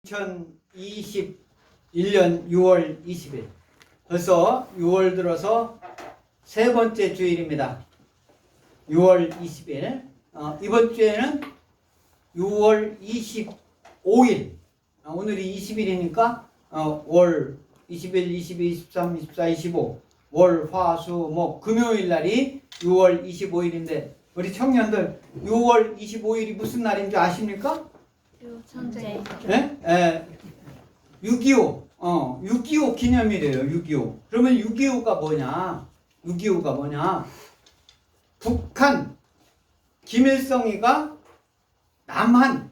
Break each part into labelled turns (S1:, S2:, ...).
S1: 2021년 6월 20일 벌써 6월 들어서 세 번째 주일입니다. 6월 20일 이번 주에는 6월 25일 오늘이 20일이니까 월 21, 22, 23, 24, 25 월, 화, 수, 목 금요일 날이 6월 25일인데 우리 청년들 6월 25일이 무슨 날인 줄 아십니까?
S2: 전쟁.
S1: 네? 6.25 기념일이에요. 6.25. 그러면 6.25가 뭐냐? 6.25가 뭐냐? 북한 김일성이가 남한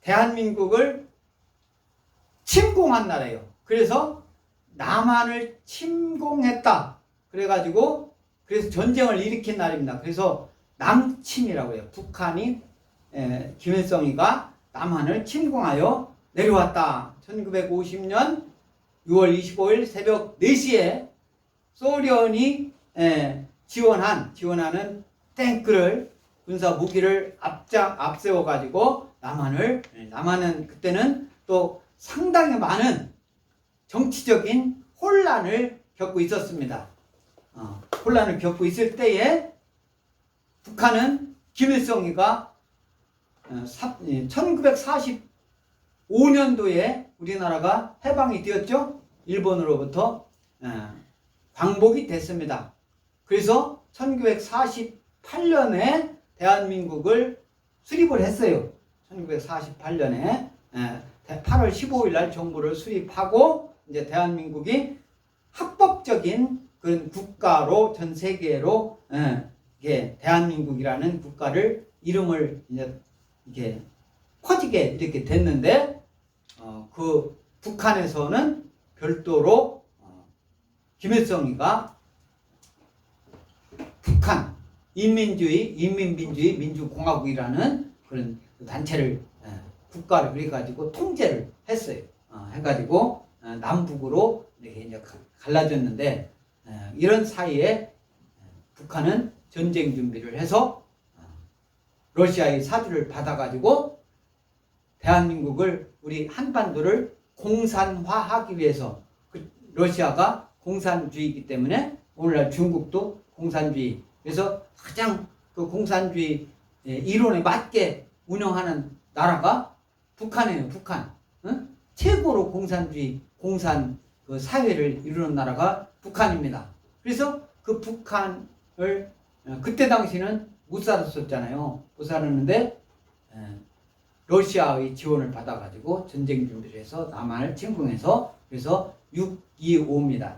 S1: 대한민국을 침공한 나라예요. 그래서 남한을 침공했다. 그래서 전쟁을 일으킨 날입니다. 그래서 남침이라고 해요. 북한이 김일성이가 남한을 침공하여 내려왔다. 1950년 6월 25일 새벽 4시에 소련이 지원하는 탱크를 군사 무기를 앞세워 가지고 남한은 그때는 또 상당히 많은 정치적인 혼란을 겪고 있었습니다. 혼란을 겪고 있을 때에 북한은 김일성이가 1945년도에 우리나라가 해방이 되었죠. 일본으로부터 광복이 됐습니다. 그래서 1948년에 대한민국을 수립을 했어요. 1948년에 8월 15일 날 정부를 수립하고 이제 대한민국이 합법적인 그런 국가로 전 세계로 대한민국이라는 국가를 이름을 이제 퍼지게 이렇게 됐는데 그 북한에서는 별도로 김일성이가 북한 인민주의 민주공화국이라는 그런 단체를 국가를 그래가지고 통제를 했어요. 해가지고 남북으로 이렇게 이제 갈라졌는데 이런 사이에 북한은 전쟁 준비를 해서 러시아의 사주를 받아가지고 대한민국을 우리 한반도를 공산화하기 위해서 러시아가 공산주의이기 때문에 오늘날 중국도 공산주의 그래서 가장 그 공산주의 이론에 맞게 운영하는 나라가 북한이에요. 북한 최고로 공산주의 공산 그 사회를 이루는 나라가 북한입니다. 그래서 그 북한을 그때 당시는 못 살았었잖아요. 못 살았는데 러시아의 지원을 받아가지고 전쟁 준비를 해서 남한을 침공해서 그래서 6.25입니다.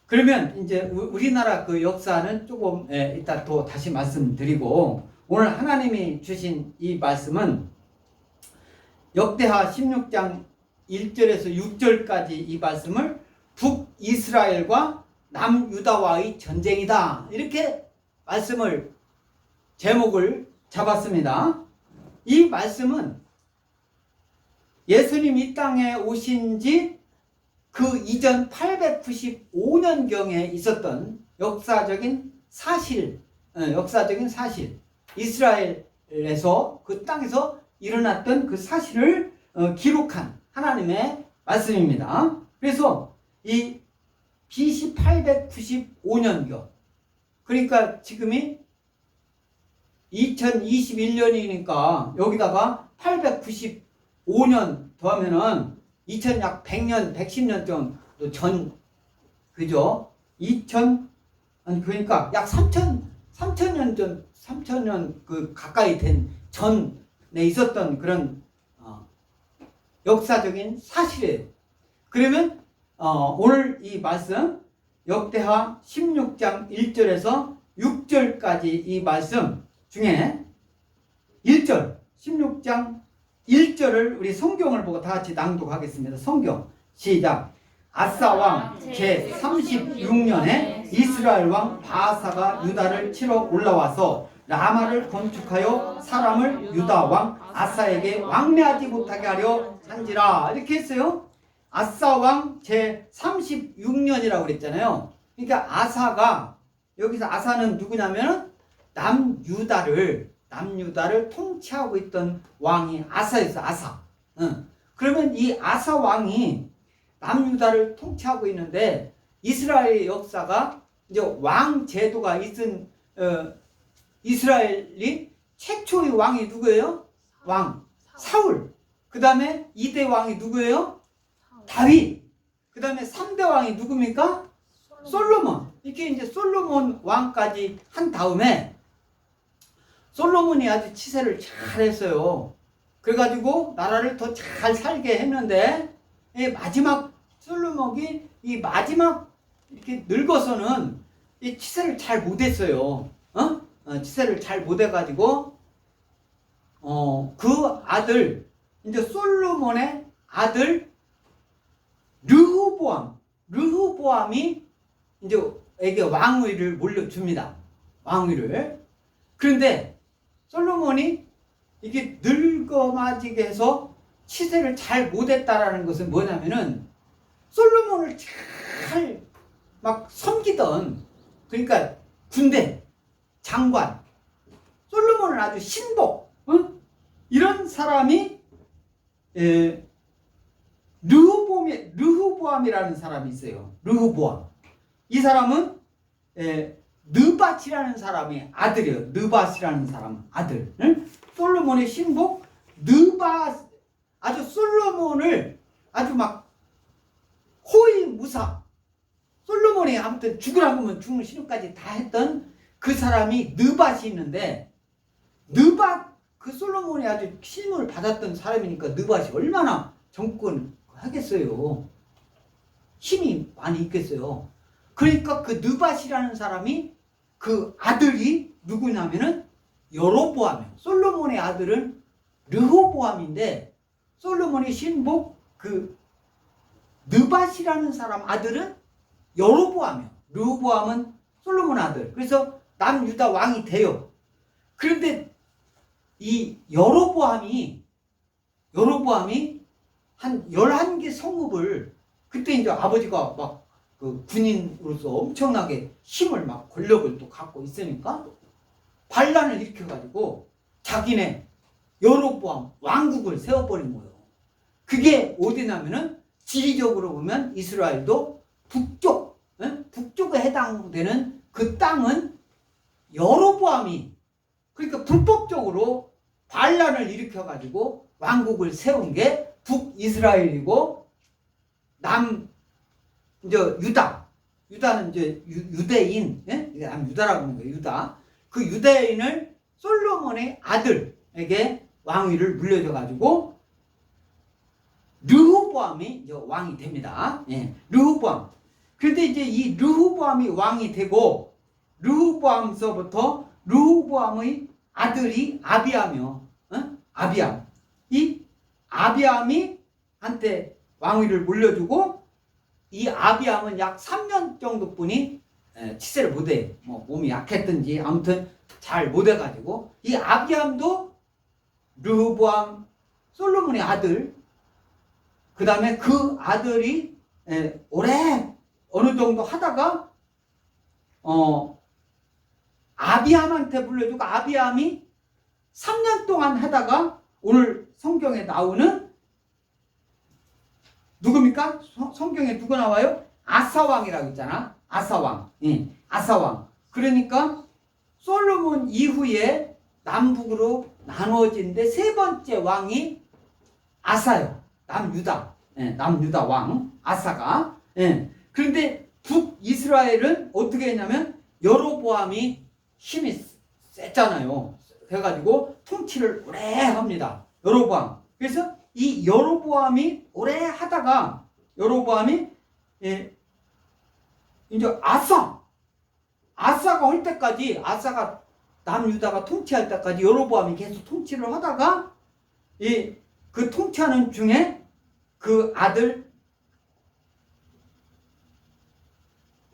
S1: 그러면 이제 우리나라 그 역사는 조금 이따 또 다시 말씀드리고 오늘 하나님이 주신 이 말씀은 역대하 16장 1절에서 6절까지 이 말씀을 북이스라엘과 남유다와의 전쟁이다. 이렇게 말씀을 제목을 잡았습니다. 이 말씀은 예수님 이 땅에 오신 지 그 이전 895년경에 있었던 역사적인 사실 이스라엘에서 그 땅에서 일어났던 그 사실을 기록한 하나님의 말씀입니다. 그래서 이 BC 895년경 그러니까 지금이 2021년이니까 여기다가 895년 더하면은 2000약 100년, 110년 정도 전 그죠? 그러니까 약 3,000년 전 3,000년 그 가까이 된 전에 있었던 그런 역사적인 사실이에요. 그러면 오늘 이 말씀 역대하 16장 1절에서 6절까지 이 말씀 중에 1절 16장 1절을 우리 성경을 보고 다 같이 낭독하겠습니다. 성경 시작. 아사 왕 제36년에 이스라엘 왕 바아사가 유다를 치러 올라와서 라마를 건축하여 사람을 유다 왕 아사에게 왕래하지 못하게 하려 한지라. 이렇게 했어요. 아사 왕 제36년이라고 그랬잖아요. 그러니까 아사가 여기서 아사는 누구냐면 남유다를 남유다를 통치하고 있던 왕이 아사였어. 아사. 그러면 이 아사 왕이 남유다를 통치하고 있는데 이스라엘의 역사가 이제 왕 제도가 있은 이스라엘이 최초의 왕이 누구예요? 왕 사울. 그 다음에 2대 왕이 누구예요? 다윗. 그 다음에 3대 왕이 누굽니까? 솔로몬. 이렇게 이제 솔로몬 왕까지 한 다음에 솔로몬이 아주 치세를 잘 했어요. 그래가지고 나라를 더 잘 살게 했는데 마지막 솔로몬이 이 마지막 이렇게 늙어서는 이 치세를 잘 못했어요. 치세를 잘 못해가지고 그 아들 이제 솔로몬의 아들 르호보암이 이제 에게 왕위를 물려줍니다. 왕위를. 그런데 솔로몬이 이게 늙어마지게 해서 치세를 잘 못했다라는 것은 뭐냐면은 솔로몬을 잘 막 섬기던 그러니까 군대 장관 솔로몬을 아주 신복 이런 사람이 르호보암이라는 사람이 있어요. 르호보암. 이 사람은 느밧이라는 사람의 아들이에요. 느밧이라는 사람 아들. 솔로몬의 신복 느밧. 아주 솔로몬을 아주 막 호위무사. 솔로몬이 아무튼 죽으라고 하면 죽는 신용까지 다 했던 그 사람이 느밧이 있는데 느밧 그 솔로몬이 아주 신임을 받았던 사람이니까 느밧이 얼마나 정권하겠어요. 힘이 많이 있겠어요. 그러니까 그 느밧이라는 사람이 그 아들이 누구냐면은 여로보암이에요. 솔로몬의 아들은 르호보암인데 솔로몬의 신복 그 느밧이라는 사람 아들은 여로보암이에요. 르호보암은 솔로몬 아들. 그래서 남유다 왕이 돼요. 그런데 이 여로보암이 한 11개 성읍을 그때 이제 아버지가 막 그 군인으로서 엄청나게 힘을 막 권력을 또 갖고 있으니까 반란을 일으켜가지고 자기네 여로보암 왕국을 세워버린 거예요. 그게 어디냐면은 지리적으로 보면 이스라엘도 북쪽에 해당되는 그 땅은 여로보암이 그러니까 불법적으로 반란을 일으켜가지고 왕국을 세운 게 북이스라엘이고 이제 유다는 이제 유대인, 유다라고 하는 거예요. 유다. 그 유대인을 솔로몬의 아들에게 왕위를 물려줘가지고 르호보암이 이제 왕이 됩니다. 르호보암. 그런데 이제 이 르호보암이 왕이 되고 르호보암서부터 르호보암의 아들이 아비암이요. 아비암. 이 아비암이 한테 왕위를 물려주고 이 아비암은 약 3년 정도뿐이 치세를 못해. 뭐 몸이 약했든지 아무튼 잘 못해가지고 이 아비암도 르호보암 솔로몬의 아들 그 다음에 그 아들이 오래 어느 정도 하다가 아비암한테 물려주고 아비암이 3년 동안 하다가 오늘 성경에 나오는 누굽니까? 성경에 누구 나와요? 아사왕이라고 있잖아. 아사왕. 아사왕. 그러니까 솔로몬 이후에 남북으로 나누어진데 세 번째 왕이 아사요. 남유다. 남유다 왕. 아사가. 그런데 북이스라엘은 어떻게 했냐면 여로보암이 힘이 셌잖아요. 그래가지고 통치를 오래 합니다. 여로보암. 그래서 이 여로보암이 오래 하다가 여로보암이 이제 아사가 할 때까지 아사가 남유다가 통치할 때까지 여로보암이 계속 통치를 하다가 그 통치하는 중에 그 아들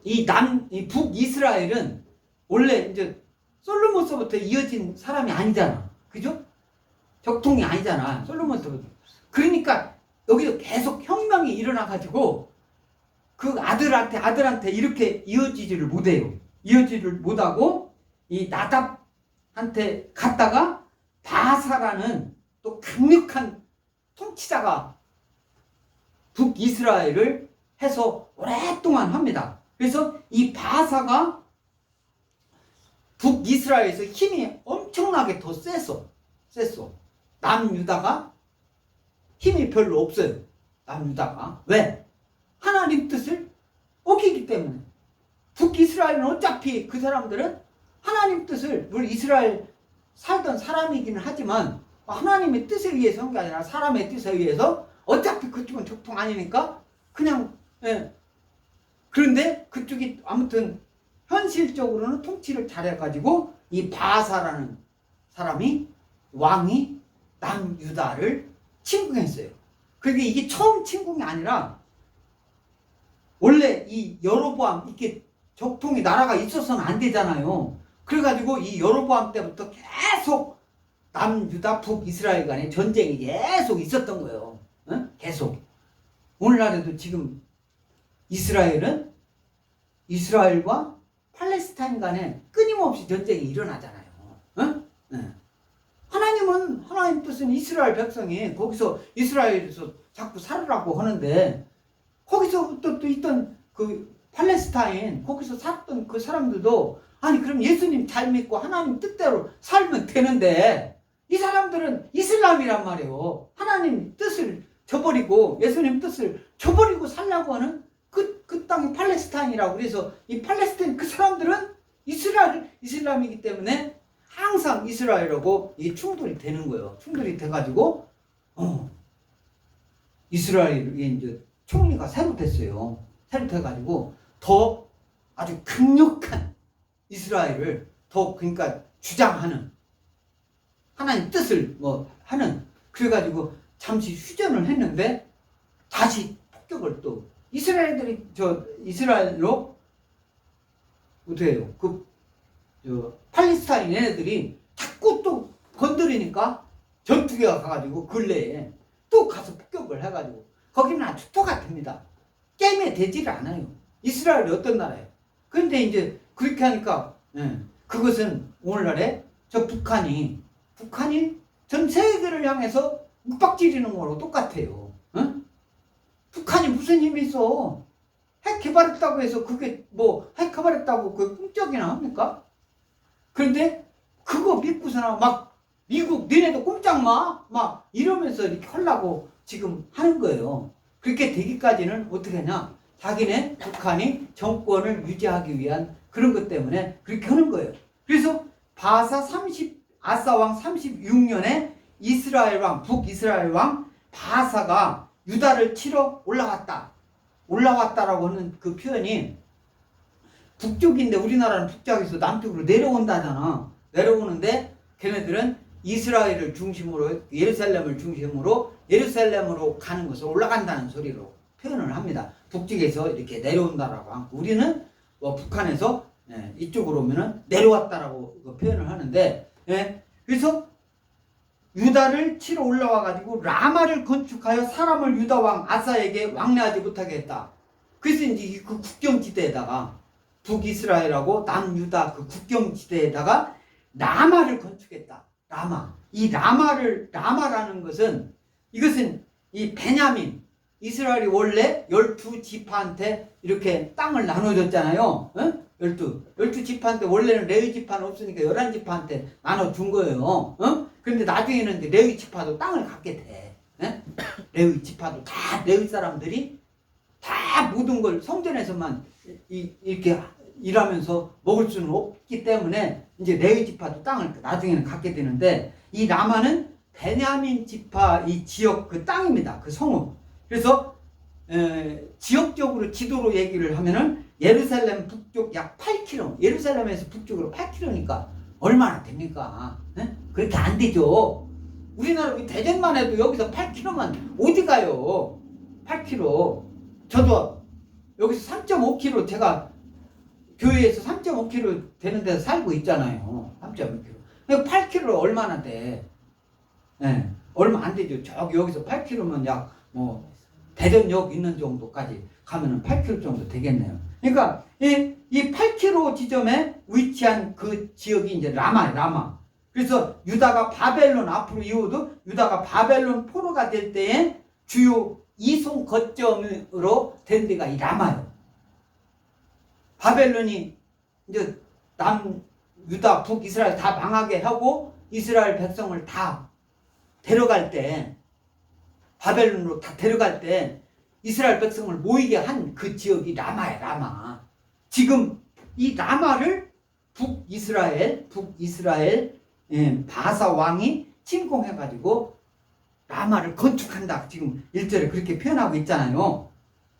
S1: 이 북이스라엘은 원래 이제 솔로몬서부터 이어진 사람이 아니잖아. 그죠? 적통이 아니잖아. 솔로몬서부터. 그러니까 여기서 계속 혁명이 일어나가지고 그 아들한테 이렇게 이어지지를 못해요. 이어지를 못하고 이 나답한테 한테 갔다가 바사라는 또 강력한 통치자가 북이스라엘을 해서 오랫동안 합니다. 그래서 이 바사가 북이스라엘에서 힘이 엄청나게 더 셌어. 남유다가 힘이 별로 없어요. 남유다가. 왜? 하나님 뜻을 어기기 때문에. 북이스라엘은 어차피 그 사람들은 하나님 뜻을, 물론 이스라엘 살던 사람이기는 하지만 하나님의 뜻에 의해서 한 게 아니라 사람의 뜻에 의해서 어차피 그쪽은 적통 아니니까 그냥 그런데 그쪽이 아무튼 현실적으로는 통치를 잘해가지고 이 바사라는 사람이 왕이 남유다를 침공했어요. 그게 이게 처음 침공이 아니라 원래 이 여로보암 이렇게 적통이 나라가 있어서는 안 되잖아요. 그래가지고 이 여로보암 때부터 계속 남유다 북이스라엘 간의 전쟁이 계속 있었던 거예요. 계속. 오늘날에도 지금 이스라엘은 이스라엘과 팔레스타인 간에 끊임없이 전쟁이 일어나잖아요. 하나님은 하나님 뜻은 이스라엘 백성이 거기서 이스라엘에서 자꾸 살으라고 하는데 거기서부터 또 있던 그 팔레스타인 거기서 살았던 그 사람들도 아니 그럼 예수님 잘 믿고 하나님 뜻대로 살면 되는데 이 사람들은 이슬람이란 말이에요. 하나님 뜻을 저버리고 예수님 뜻을 저버리고 살려고 하는 그 땅이 팔레스타인이라고. 그래서 이 팔레스타인 그 사람들은 이슬람이기 때문에 항상 이스라엘하고 이 충돌이 되는 거예요. 충돌이 돼가지고 이스라엘이 이제 총리가 새로 됐어요. 새로 돼가지고 더 아주 강력한 이스라엘을 더 그러니까 주장하는 하나님 뜻을 하는. 그래가지고 잠시 휴전을 했는데 다시 폭격을 또 이스라엘로 어떻게 해요? 팔레스타인 얘네들이 자꾸 또 건드리니까 전투기가 가가지고 근래에 또 가서 폭격을 해가지고 거기는 아주 똑같습니다. 게임에 되지를 않아요. 이스라엘이 어떤 나라예요? 그런데 이제 그렇게 하니까 그것은 오늘날에 저 북한이 전 세계를 향해서 윽박지르는 거로 똑같아요. 북한이 무슨 힘이 있어? 핵 개발했다고 해서 그게 핵 개발했다고 그 꿈쩍이나 합니까? 그런데 그거 믿고서나 막 미국 너네도 꼼짝 마! 막 이러면서 이렇게 하려고 지금 하는 거예요. 그렇게 되기까지는 어떻게 하냐? 자기네 북한이 정권을 유지하기 위한 그런 것 때문에 그렇게 하는 거예요. 그래서 아사왕 36년에 북이스라엘 왕 바사가 유다를 치러 올라왔다라고 하는 그 표현이 북쪽인데 우리나라는 북쪽에서 남쪽으로 내려온다잖아. 내려오는데 걔네들은 이스라엘을 중심으로 예루살렘을 중심으로 예루살렘으로 가는 것을 올라간다는 소리로 표현을 합니다. 북쪽에서 이렇게 내려온다라고 하고 우리는 북한에서 이쪽으로 오면은 내려왔다라고 표현을 하는데 그래서 유다를 치러 올라와 가지고 라마를 건축하여 사람을 유다 왕 아사에게 왕래하지 못하게 했다. 그래서 이제 그 국경지대에다가 북이스라엘하고 남유다 그 국경지대에다가 라마를 건축했다. 이 라마라는 것은 이것은 이 베냐민 이스라엘이 원래 12지파한테 이렇게 땅을 나눠줬잖아요. 12지파한테 원래는 레위 지파는 없으니까 11지파한테 나눠준 거예요. 그런데 나중에는 이제 레위 지파도 땅을 갖게 돼. 레위 지파도 다 레위 사람들이 다 모든 걸 성전에서만 이렇게 일하면서 먹을 수는 없기 때문에 이제 레위 지파도 땅을 나중에는 갖게 되는데 이 라마는 베냐민 지파 이 지역 그 땅입니다. 그 성읍. 그래서 지역적으로 지도로 얘기를 하면은 예루살렘 북쪽 약 8km, 예루살렘에서 북쪽으로 8km니까 얼마나 됩니까? 그렇게 안 되죠. 우리나라 대전만 해도 여기서 8km만 어디 가요? 8km. 저도 여기서 3.5km 제가 교회에서 3.5km 되는 데서 살고 있잖아요. 3.5km. 8km 얼마나 돼? 얼마 안 되죠. 저기 여기서 8km면 약 대전역 있는 정도까지 가면은 8km 정도 되겠네요. 그러니까 이 8km 지점에 위치한 그 지역이 이제 라마. 그래서 유다가 바벨론 앞으로 이후도 유다가 바벨론 포로가 될 때에 주요 이송 거점으로 된 데가 이 라마요. 바벨론이 이제 남 유다 북이스라엘 다 망하게 하고 이스라엘 백성을 다 데려갈 때 바벨론으로 다 데려갈 때 이스라엘 백성을 모이게 한 그 지역이 라마야. 라마. 지금 이 라마를 북이스라엘 바사 왕이 침공해가지고 라마를 건축한다. 지금 1절에 그렇게 표현하고 있잖아요.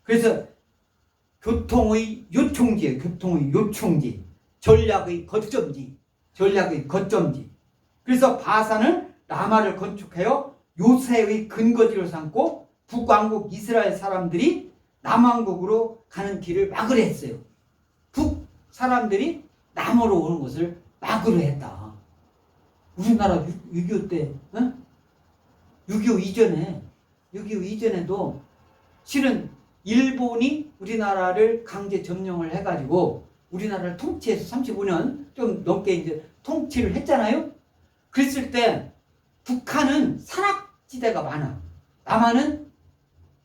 S1: 그래서 교통의 요충지예요. 교통의 요충지. 전략의 거점지. 그래서 바사는 라마를 건축하여 요새의 근거지로 삼고 북왕국 이스라엘 사람들이 남왕국으로 가는 길을 막으려 했어요. 북 사람들이 남으로 오는 것을 막으려 했다. 우리나라 6.25 때, 6.25 이전에도 실은 일본이 우리나라를 강제 점령을 해가지고 우리나라를 통치해서 35년 좀 넘게 이제 통치를 했잖아요. 그랬을 때 북한은 산악지대가 많아. 남한은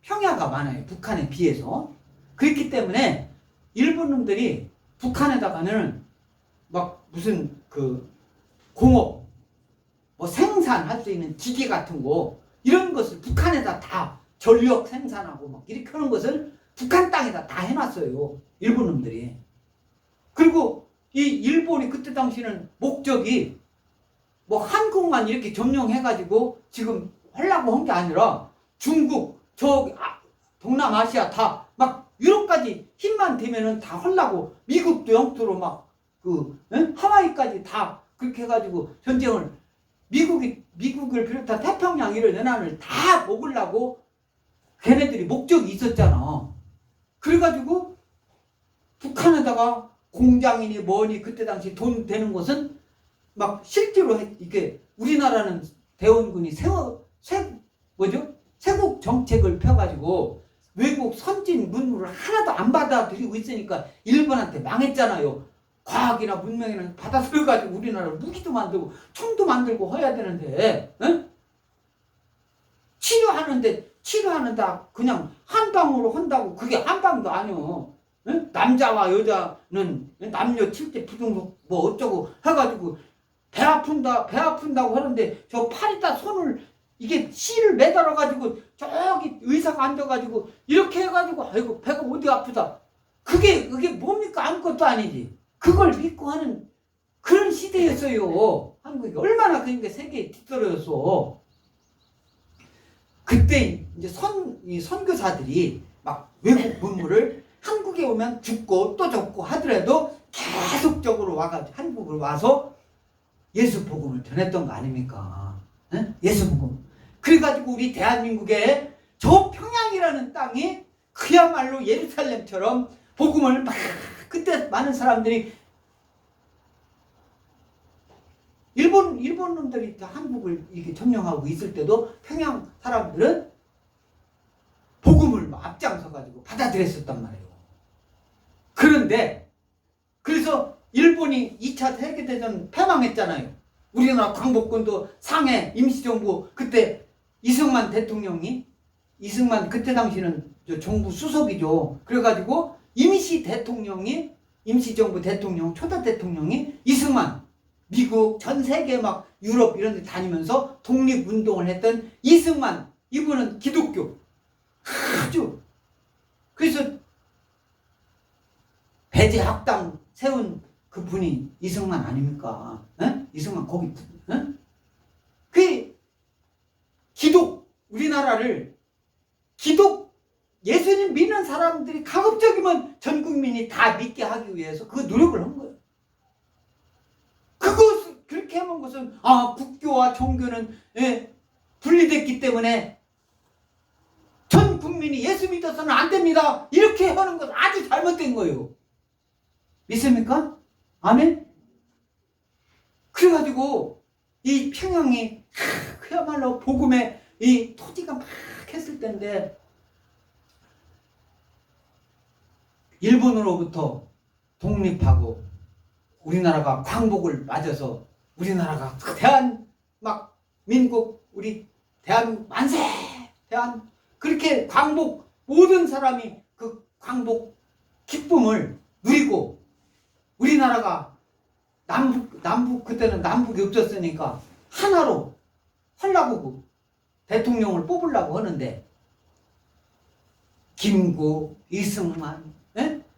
S1: 평야가 많아요. 북한에 비해서. 그렇기 때문에 일본 놈들이 북한에다가는 막 무슨 그 공업, 뭐 생산할 수 있는 기계 같은 거 이런 것을 북한에다 다 전력 생산하고 막 이렇게 하는 것을 북한 땅에다 다 해놨어요. 일본 놈들이. 그리고 이 일본이 그때 당시는 목적이 뭐 한국만 이렇게 점령해가지고 지금 하려고 한 게 아니라 중국, 동남아시아 다 막 유럽까지 힘만 되면은 다 하려고 미국도 영토로 막 하와이까지 다 그렇게 해가지고 전쟁을 미국을 비롯한 태평양 이런 연안을 다 먹으려고 걔네들이 목적이 있었잖아. 그래가지고 북한에다가 공장이니 뭐니 그때 당시 돈 되는 것은 막 실제로 이렇게 우리나라는 대원군이 세국 정책을 펴가지고 외국 선진 문물을 하나도 안 받아들이고 있으니까 일본한테 망했잖아요. 과학이나 문명이나 받아들여가지고 우리나라를 무기도 만들고 총도 만들고 해야 되는데 치료하는다 그냥 한방으로 한다고 그게 한방도 아니오. 남자와 여자는 남녀 칠대 부등록 뭐 어쩌고 해가지고 배 아픈다고 하는데 저 팔에다 손을 이게 실을 매달아가지고 저기 의사가 앉아가지고 이렇게 해가지고 아이고 배가 어디 아프다. 그게 뭡니까? 아무것도 아니지. 그걸 믿고 하는 그런 시대였어요. 한국이 얼마나 그러니까 세계에 뒤떨어졌어. 그때 이제 선교사들이 막 외국 문물을 한국에 오면 죽고 또 죽고 하더라도 계속적으로 와가지고 한국으로 와서 예수 복음을 전했던 거 아닙니까? 예수 복음. 그래가지고 우리 대한민국의 저 평양이라는 땅이 그야말로 예루살렘처럼 복음을 막 그때 많은 사람들이 일본 놈들이 한국을 이렇게 점령하고 있을 때도 평양 사람들은 복음을 막 앞장서가지고 받아들였었단 말이에요. 그런데 그래서 일본이 2차 세계대전 패망했잖아요. 우리나라 광복군도 상해 임시정부 그때 이승만 그때 당시는 정부 수석이죠. 그래가지고 임시정부 대통령 초대 대통령이 이승만 미국 전 세계 막 유럽 이런 데 다니면서 독립운동을 했던 이승만 이분은 기독교 아주 그래서 배제학당 세운 그 분이 이승만 아닙니까? 이승만 거기 그 우리나라를 예수님 믿는 사람들이 가급적이면 전 국민이 다 믿게 하기 위해서 그 노력을 한 거예요. 그렇게 하는 것은 국교와 종교는 분리됐기 때문에 전 국민이 예수 믿어서는 안 됩니다. 이렇게 하는 건 아주 잘못된 거예요. 믿습니까? 아멘? 그래가지고 이 평양이 그야말로 복음의 이 토지가 막 했을 때인데 일본으로부터 독립하고 우리나라가 광복을 맞아서 우리나라가 대한 막 민국 우리 대한 만세 대한 그렇게 광복 모든 사람이 그 광복 기쁨을 누리고 우리나라가 남북 그때는 남북이 없었으니까 하나로 하려고 대통령을 뽑으려고 하는데 김구, 이승만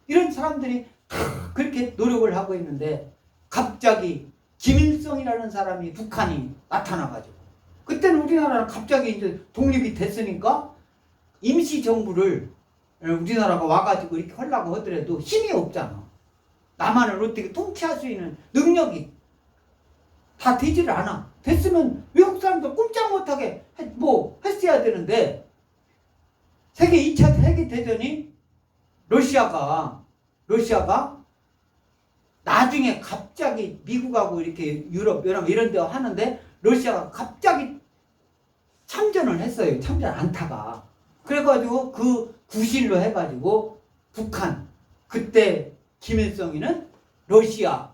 S1: 이런 사람들이 다 그렇게 노력을 하고 있는데 갑자기 김일성이라는 사람이 북한이 나타나가지고 그때는 우리나라는 갑자기 이제 독립이 됐으니까 임시정부를 우리나라가 와가지고 이렇게 하려고 하더라도 힘이 없잖아. 남한을 어떻게 통치할 수 있는 능력이 다 되지를 않아. 됐으면 외국 사람들 꼼짝 못하게 했어야 되는데 세계 2차 세계대전이 러시아가 나중에 갑자기 미국하고 이렇게 유럽 연합 이런 데 하는데 러시아가 갑자기 참전을 했어요. 참전 안타가. 그래가지고 그 구실로 해가지고 북한 그때 김일성이는 러시아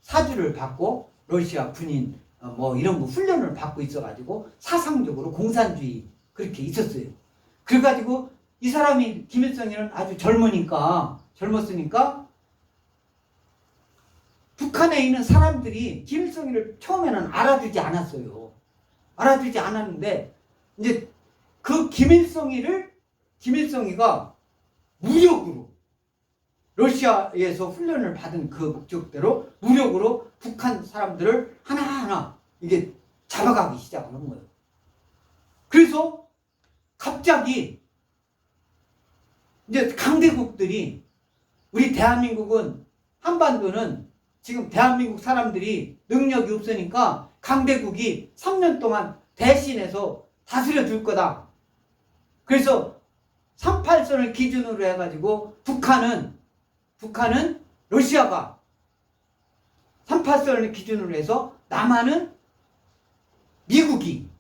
S1: 사주를 받고 러시아 군인 이런 거 훈련을 받고 있어가지고 사상적으로 공산주의 그렇게 있었어요. 그래가지고 이 사람이 김일성이는 아주 젊었으니까 북한에 있는 사람들이 김일성이를 처음에는 알아주지 않았어요. 알아주지 않았는데 이제 그 김일성이가 무력으로 러시아에서 훈련을 받은 그 목적대로 무력으로 북한 사람들을 하나하나 이게 잡아가기 시작을 한 거예요. 그래서 갑자기 이제 강대국들이 우리 대한민국은 한반도는 지금 대한민국 사람들이 능력이 없으니까 강대국이 3년 동안 대신해서 다스려 줄 거다. 그래서 38선을 기준으로 해가지고 북한은 러시아가 38선을 기준으로 해서 남한은 미국이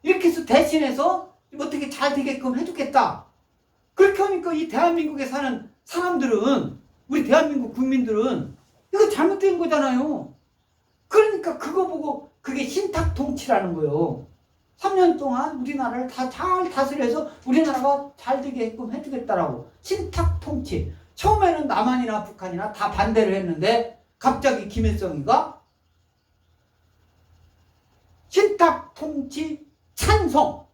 S1: 이렇게 해서 대신해서 어떻게 잘 되게끔 해주겠다. 그렇게 하니까 이 대한민국에 사는 사람들은 우리 대한민국 국민들은 이거 잘못된 거잖아요. 그러니까 그거 보고 그게 신탁통치라는 거예요. 3년 동안 우리나라를 다 잘 다스려서 우리나라가 잘 되게끔 해주겠다라고. 신탁통치. 처음에는 남한이나 북한이나 다 반대를 했는데 갑자기 김일성이가 신탁통치 찬성.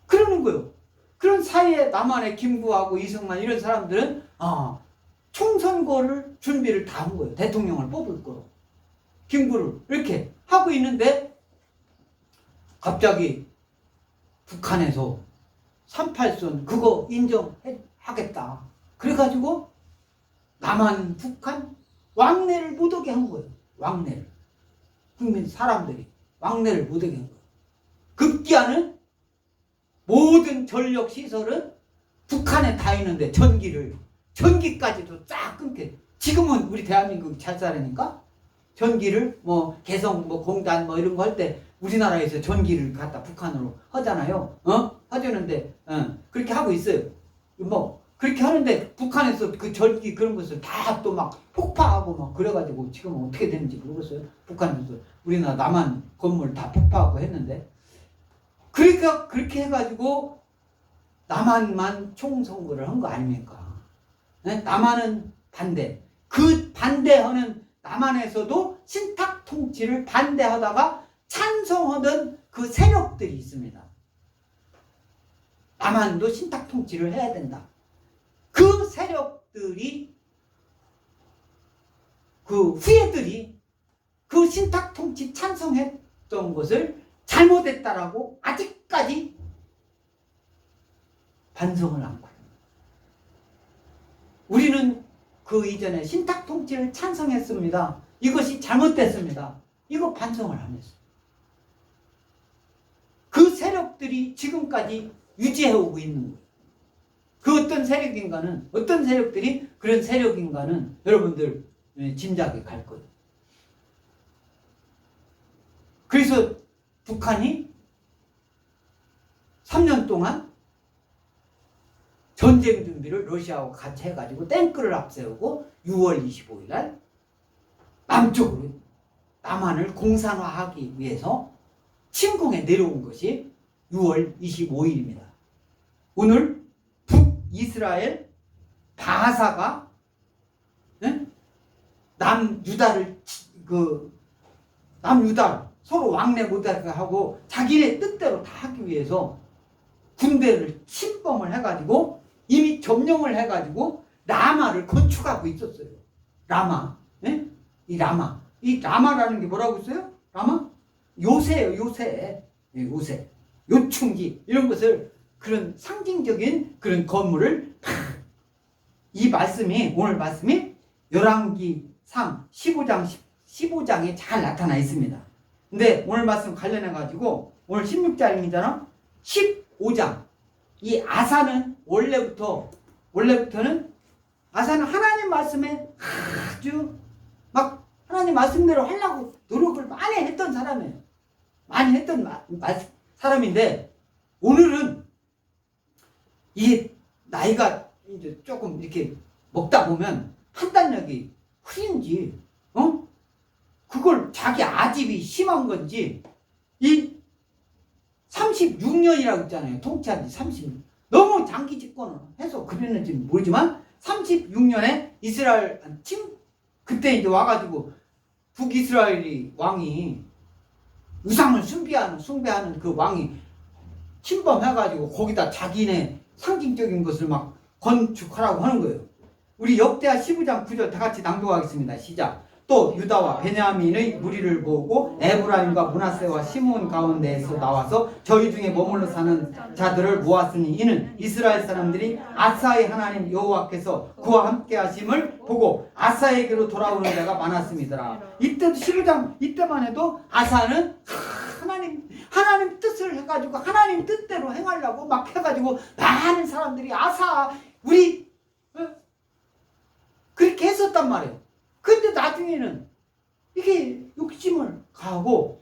S1: 그러는 거예요. 그런 사이에 남한의 김구하고 이승만 이런 사람들은 총선거를 준비를 다 한 거예요. 대통령을 뽑을 거로. 김구를 이렇게 하고 있는데 갑자기 북한에서 38선 그거 인정하겠다. 그래가지고 남한, 북한 왕래를 못하게 한 거예요. 왕래를. 국민 사람들이 왕래를 못하게 한 거예요. 급기야는 모든 전력 시설은 북한에 다 있는데 전기까지도 쫙 끊게. 지금은 우리 대한민국 잘 살으니까 전기를 개성 공단 이런 거 할 때 우리나라에서 전기를 갖다 북한으로 하잖아요. 하주는데 그렇게 하고 있어요. 그렇게 하는데 북한에서 그 전기 그런 것을 다 또 막 폭파하고 그래가지고 지금 어떻게 되는지 모르겠어요. 북한에서 우리나라 남한 건물 다 폭파하고 했는데 그러니까 그렇게 해가지고 남한만 총선거를 한 거 아닙니까? 남한은 반대. 그 반대하는 남한에서도 신탁통치를 반대하다가 찬성하던 그 세력들이 있습니다. 남한도 신탁통치를 해야 된다. 그 세력들이 그 후예들이 그 신탁통치 찬성했던 것을 잘못했다라고 아직까지 반성을 안 거예요. 우리는 그 이전에 신탁통치를 찬성했습니다. 이것이 잘못됐습니다. 이거 반성을 안 했어요. 그 세력들이 지금까지 유지해오고 있는 거예요. 그 어떤 세력들이 그런 세력인가는 여러분들 짐작이 갈 거예요. 그래서 북한이 3년 동안 전쟁 준비를 러시아하고 같이 해가지고 탱크를 앞세우고 6월 25일 날 남쪽으로 남한을 공산화하기 위해서 침공해 내려온 것이 6월 25일입니다. 오늘 북이스라엘 바하사가 남유다를 남유다 서로 왕래 못하게 하고 자기네 뜻대로 다 하기 위해서 군대를 침범을 해가지고 이미 점령을 해가지고 라마를 건축하고 있었어요. 라마. 이 라마. 이 라마라는 게 뭐라고 했어요? 라마? 요새예요. 요새. 요새. 요충지 이런 것을 그런 상징적인 그런 건물을 이 말씀이 오늘 말씀이 열왕기상 15장에 잘 나타나 있습니다. 근데 오늘 말씀 관련해 가지고 오늘 16장이잖아. 15장 이 아사는 원래부터는 아사는 하나님 말씀에 아주 막 하나님 말씀대로 하려고 노력을 많이 했던 사람이에요. 많이 했던 사람인데 오늘은 이 나이가 이제 조금 이렇게 먹다 보면 판단력이 흐린지 그걸 자기 아집이 심한 건지 이 36년이라고 했잖아요. 통치한 지 30년. 너무 장기 집권을 해서 그랬는지 모르지만 36년에 이스라엘 그때 이제 와가지고 북이스라엘이 왕이 우상을 숭배하는 그 왕이 침범해가지고 거기다 자기네 상징적인 것을 막 건축하라고 하는 거예요. 우리 역대하 15장 9절 다 같이 낭독하겠습니다. 시작. 또 유다와 베냐민의 무리를 모으고 에브라임과 므낫세와 시므온 가운데에서 나와서 저희 중에 머물러 사는 자들을 모았으니 이는 이스라엘 사람들이 아사의 하나님 여호와께서 그와 함께 하심을 보고 아사에게로 돌아오는 자가 많았습니다. 이때도 15장 이때만 해도 아사는 하나님 뜻을 해가지고 하나님 뜻대로 행하려고 막 해가지고 많은 사람들이 아사 우리 그렇게 했었단 말이에요. 근데 나중에는 이게 욕심을 가하고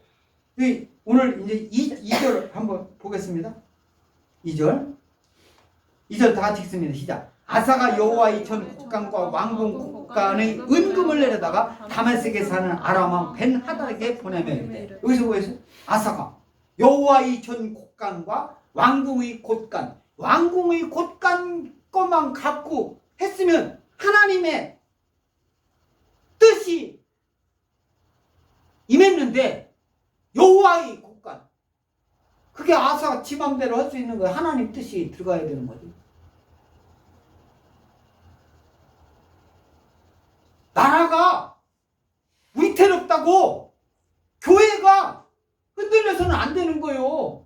S1: 오늘 이제 2절 한번 보겠습니다. 2절 다 같이 읽습니다. 시작. 아사가 여호와의 전 국간과 왕궁 국간의 은금을 내려다가 다메섹에 사는 아람 왕 벤하닷에게 보내며 이르되 여기서 뭐였어요? 아사가 여호와의 전 국간과 왕궁의 곳간 것만 갖고 했으면 하나님의 뜻이 임했는데 여호와의 곳간 그게 아사가 지 맘대로 할 수 있는 거예요. 하나님 뜻이 들어가야 되는 거죠. 나라가 위태롭다고 교회가 흔들려서는 안 되는 거예요.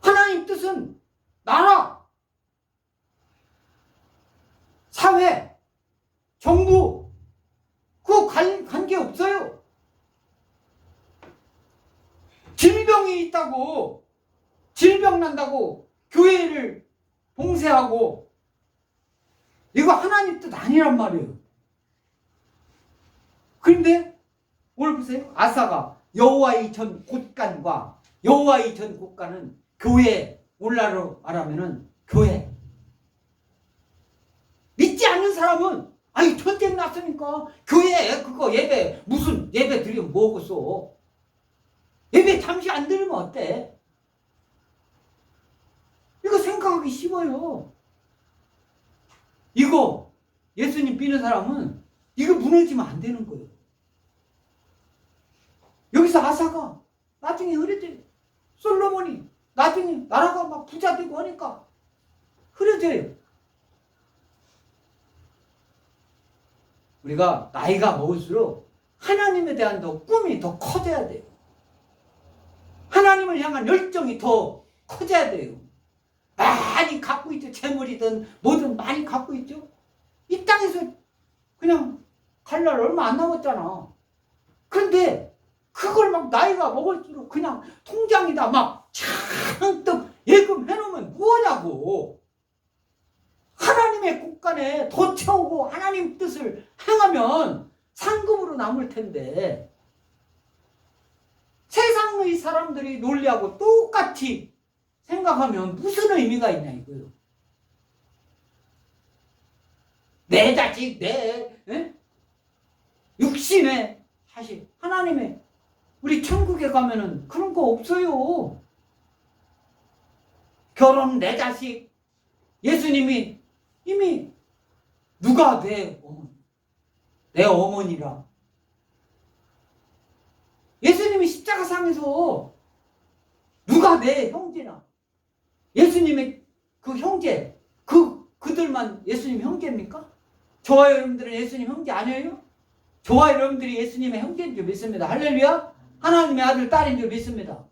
S1: 하나님 뜻은 나라, 사회, 정부 그거 관계 없어요. 질병이 있다고 질병 난다고 교회를 봉쇄하고 이거 하나님 뜻 아니란 말이에요. 그런데 오늘 보세요. 아사가 여호와의 전 곳간과 여호와의 전 곳간은 교회 오늘날로 말하면은 교회 믿지 않는 사람은 아니 전쟁 났으니까 교회 그거 예배 무슨 예배 드리면 뭐겠어. 예배 잠시 안 드리면 어때? 이거 생각하기 쉬워요. 이거 예수님 믿는 사람은 이거 무너지면 안 되는 거예요. 여기서 아사가 나중에 흐려져요. 솔로몬이 나중에 나라가 막 부자 되고 하니까 흐려져요. 우리가 나이가 먹을수록 하나님에 대한 꿈이 더 커져야 돼요. 하나님을 향한 열정이 더 커져야 돼요. 많이 갖고 있죠. 재물이든 뭐든 많이 갖고 있죠. 이 땅에서 그냥 갈 날 얼마 안 남았잖아. 그런데 그걸 막 나이가 먹을수록 그냥 통장에다 막 잔뜩 예금해놓으면 뭐냐고. 하나님의 곳간에 더 채우고 하나님 뜻을 행하면 상급으로 남을 텐데 세상의 사람들이 논리하고 똑같이 생각하면 무슨 의미가 있냐 이거요. 내 자식 육신의 사실 하나님의 우리 천국에 가면은 그런 거 없어요. 결혼, 내 자식, 예수님이 이미 누가 내 어머니라. 예수님이 십자가상에서 누가 내 형제나. 예수님의 그 형제, 그들만 예수님 형제입니까? 저와 여러분들은 예수님 형제 아니에요? 저와 여러분들이 예수님의 형제인 줄 믿습니다. 할렐루야. 하나님의 아들, 딸인 줄 믿습니다.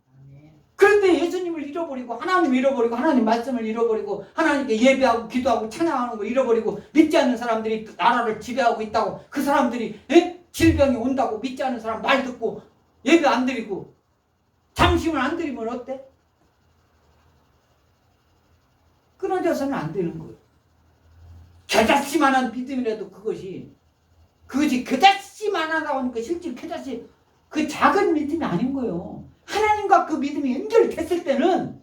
S1: 그런데 예수님을 잃어버리고 하나님을 잃어버리고 하나님 말씀을 잃어버리고 하나님께 예배하고 기도하고 찬양하는 걸 잃어버리고 믿지 않는 사람들이 나라를 지배하고 있다고, 그 사람들이 질병이 온다고 믿지 않는 사람 말 듣고 예배 안 드리고 잠심을 안 드리면 어때? 끊어져서는 안 되는 거예요. 겨자씨만한 믿음이라도 그것이 겨자씨만하다고 하니까 실제 겨자씨 그 작은 믿음이 아닌 거예요. 하나님과 그 믿음이 연결됐을 때는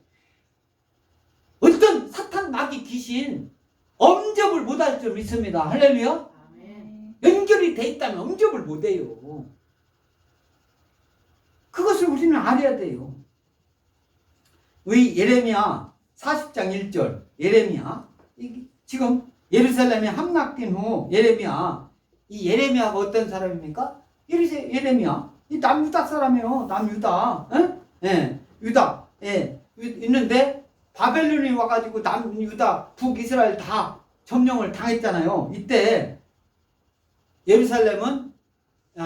S1: 어떤 사탄, 마귀, 귀신 엄접을 못할 줄 믿습니다. 할렐루야. 연결이 돼 있다면 엄접을 못해요. 그것을 우리는 알아야 돼요. 우리 예레미야 40장 1절 예레미야, 지금 예루살렘에 함락된 후 이 예레미야가 어떤 사람입니까? 예레미야 이 남유다 사람이에요. 남유다. 예, 유다. 예, 있는데 바벨론이 와가지고 남유다, 북이스라엘 다 점령을 당했잖아요. 이때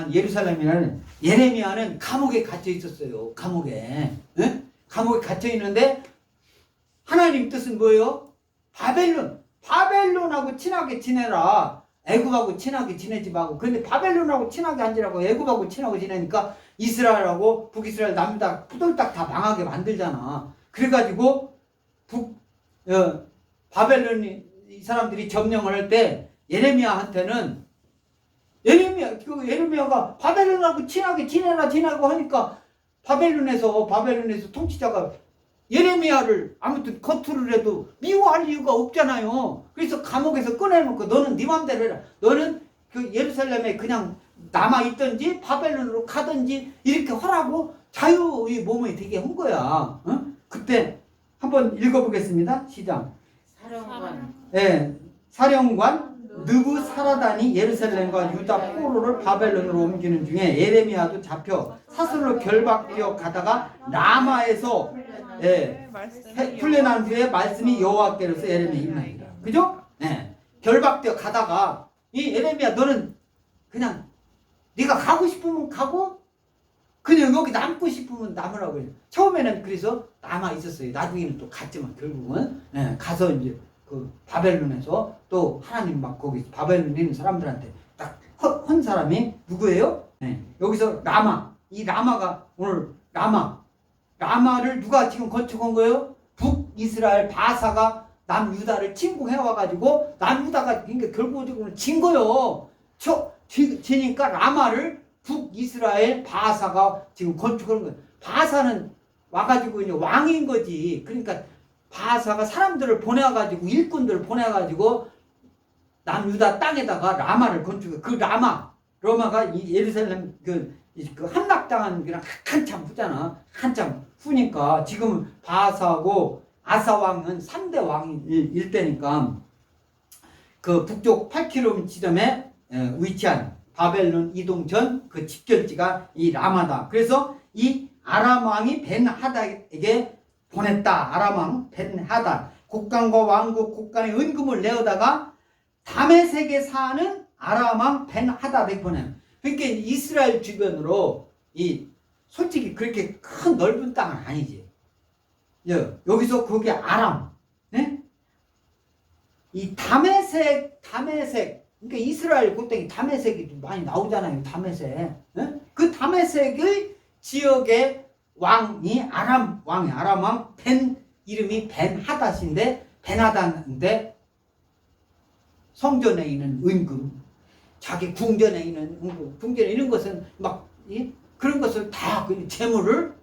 S1: 예루살렘이라는 예레미야는 감옥에 갇혀 있었어요. 감옥에. 예? 감옥에 갇혀 있는데 하나님 뜻은 뭐예요? 바벨론하고 친하게 지내라. 애굽하고 친하게 지내지 말고. 그런데 바벨론하고 친하게 안 지내고 애굽하고 친하게 지내니까 이스라엘하고 북이스라엘 남유다 후덜딱 다 망하게 만들잖아. 그래가지고 바벨론이 이 사람들이 점령을 할 때 예레미야한테는 예레미야가 바벨론하고 친하게 지내라고 하니까 바벨론에서 통치자가 예레미야를 아무튼 겉으로 해도 미워할 이유가 없잖아요. 그래서 감옥에서 꺼내놓고 너는 네 맘대로 해라. 너는 그 예루살렘에 그냥 남아있든지 바벨론으로 가든지 이렇게 하라고 자유의 몸에 되게 한 거야. 어? 그때 한번 읽어보겠습니다. 시작. 사령관 느부사라단이 예루살렘과 유다 포로를 바벨론으로 옮기는 중에 예레미야도 잡혀 사슬로 결박되어 가다가 라마에서 풀려난 후에 말씀이 여호와께로서 예레미야에 임하니라. 그죠? 결박되어 가다가 이 예레미야 너는 그냥 네가 가고 싶으면 가고 그냥 여기 남고 싶으면 남으라고 해요. 처음에는 그래서 남아 있었어요. 나중에는 또 갔지만 결국은 가서 이제 그 바벨론에서 또 하나님 막 거기 바벨론에 있는 사람들한테 딱 헌 사람이 누구예요? 여기서 이 라마가 오늘 라마를 누가 지금 건축한 거예요? 북이스라엘 바사가 남유다를 침공해와가지고 남유다가 그러니까 결국은 진 거예요. 지니까 라마를 북이스라엘 바사가 지금 건축하는 거예요. 바사는 와가지고 이제 왕인 거지. 그러니까 바사가 사람들을 보내가지고 일꾼들을 보내가지고 남유다 땅에다가 라마를 건축해. 그 로마가 이 예루살렘 그 함락당한 그냥 한참 후잖아. 한참 후니까 지금 바사하고 아사 왕은 3대 왕일 때니까 그 북쪽 8km 지점에 위치한 바벨론 이동 전 그 집결지가 이 라마다. 그래서 이 아람 왕이 벤하닷에게 보냈다. 아람 왕 벤하닷 국간과 왕국 국간의 은금을 내어다가 다메섹에 사는 아람 왕 벤하닷에게 보내. 그러니까 이스라엘 주변으로 솔직히 그렇게 큰 넓은 땅은 아니지. 여기서 거기 아람, 이 다메섹, 그러니까 이스라엘 고땡이 다메섹이 많이 나오잖아요. 다메섹. 그 다메섹의 지역의 왕이 아람 왕 이름이 벤하닷인데 성전에 있는 은금, 자기 궁전에 있는 은금, 궁전에 있는 것은 그런 것을 다 그 재물을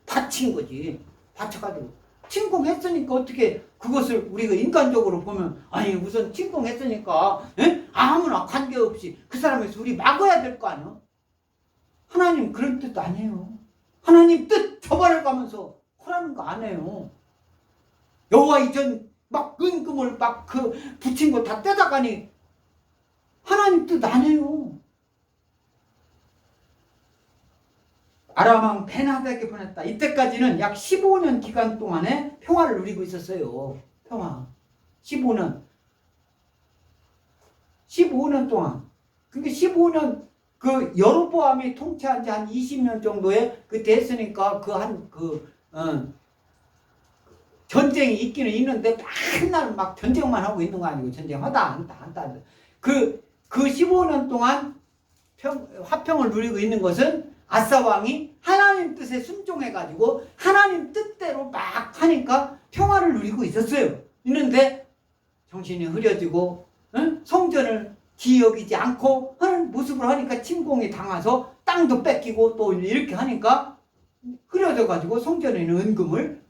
S1: 바친 거지. 바쳐가지고 침공했으니까 어떻게 그것을 우리가 인간적으로 보면 아니 우선 침공했으니까 아무나 관계없이 그 사람에서 우리 막아야 될 거 아니야? 하나님 그런 뜻 아니에요. 하나님 뜻 저버려가면서 하라는 거 아니에요. 여호와 이전 막 은금을 막 그 붙인 거 다 떼다가니 하나님 뜻 아니에요. 아람 왕 벤하닷에게 보냈다. 이때까지는 약 15년 기간 동안에 평화를 누리고 있었어요. 평화. 15년 동안. 그게 15년 그 여로보암이 통치한 지 한 20년 정도에 그때 했으니까 전쟁이 있기는 있는데 맨날 막 전쟁만 하고 있는 거 아니고 전쟁하다 한다. 그 15년 동안 화평을 누리고 있는 것은 아사 왕이 하나님 뜻에 순종해가지고 하나님 뜻대로 막 하니까 평화를 누리고 있는데 정신이 흐려지고 성전을 기여기지 않고 하는 모습을 하니까 침공이 당해서 땅도 뺏기고 또 이렇게 하니까 흐려져가지고 성전에 있는 은금을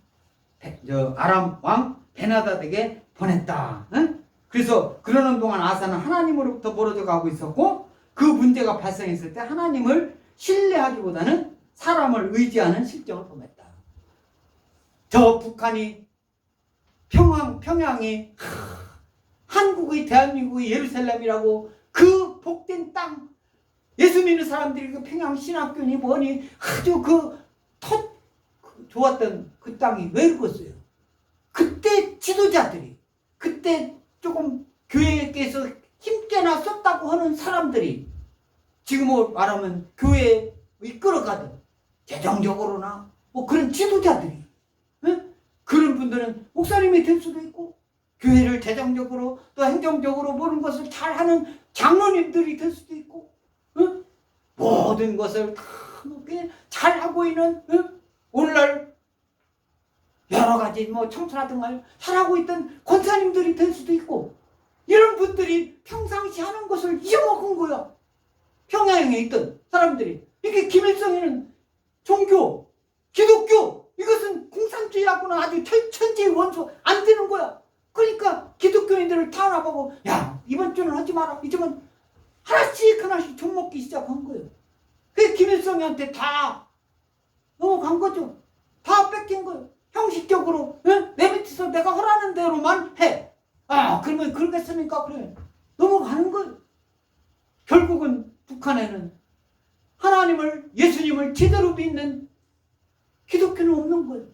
S1: 아람 왕 벤하닷에게 보냈다. 그래서 그러는 동안 아사는 하나님으로부터 멀어져 가고 있었고 그 문제가 발생했을 때 하나님을 신뢰하기보다는 사람을 의지하는 실정을 보냈다. 저 북한이 평양이 한국의 대한민국의 예루살렘이라고 그 복된 땅 예수 믿는 사람들이 그 평양 신학교니 뭐니 아주 좋았던 그 땅이 왜 그랬어요? 그때 지도자들이 그때 조금 교회에서 힘께나 썼다고 하는 사람들이 지금 말하면 교회에 이끌어가든 재정적으로나 뭐 그런 지도자들이 그런 분들은 목사님이 될 수도 있고 교회를 재정적으로 또 행정적으로 모든 것을 잘하는 장로님들이 될 수도 있고 모든 것을 다 잘하고 있는 오늘날 여러 가지 뭐 청소라든가 잘하고 있던 권사님들이 될 수도 있고 이런 분들이 평상시 하는 것을 잊어먹은 거야. 평양에 있던 사람들이 이게 김일성이는 종교, 기독교 이것은 공산주의하고는 아주 천지의 원수 안 되는 거야. 그러니까 기독교인들을 탄압하고 야 이번 주는 하지 마라. 이제는 하나씩 좀 먹기 시작한 거예요. 그게 김일성한테 다 넘어간 거죠. 다 뺏긴 거예요. 형식적으로 내 밑에서 내가 하라는 대로만 해. 그러면 그러겠습니까? 그래. 넘어가는 거예요. 결국은 북한에는 하나님을 예수님을 제대로 믿는 기독교는 없는 거예요.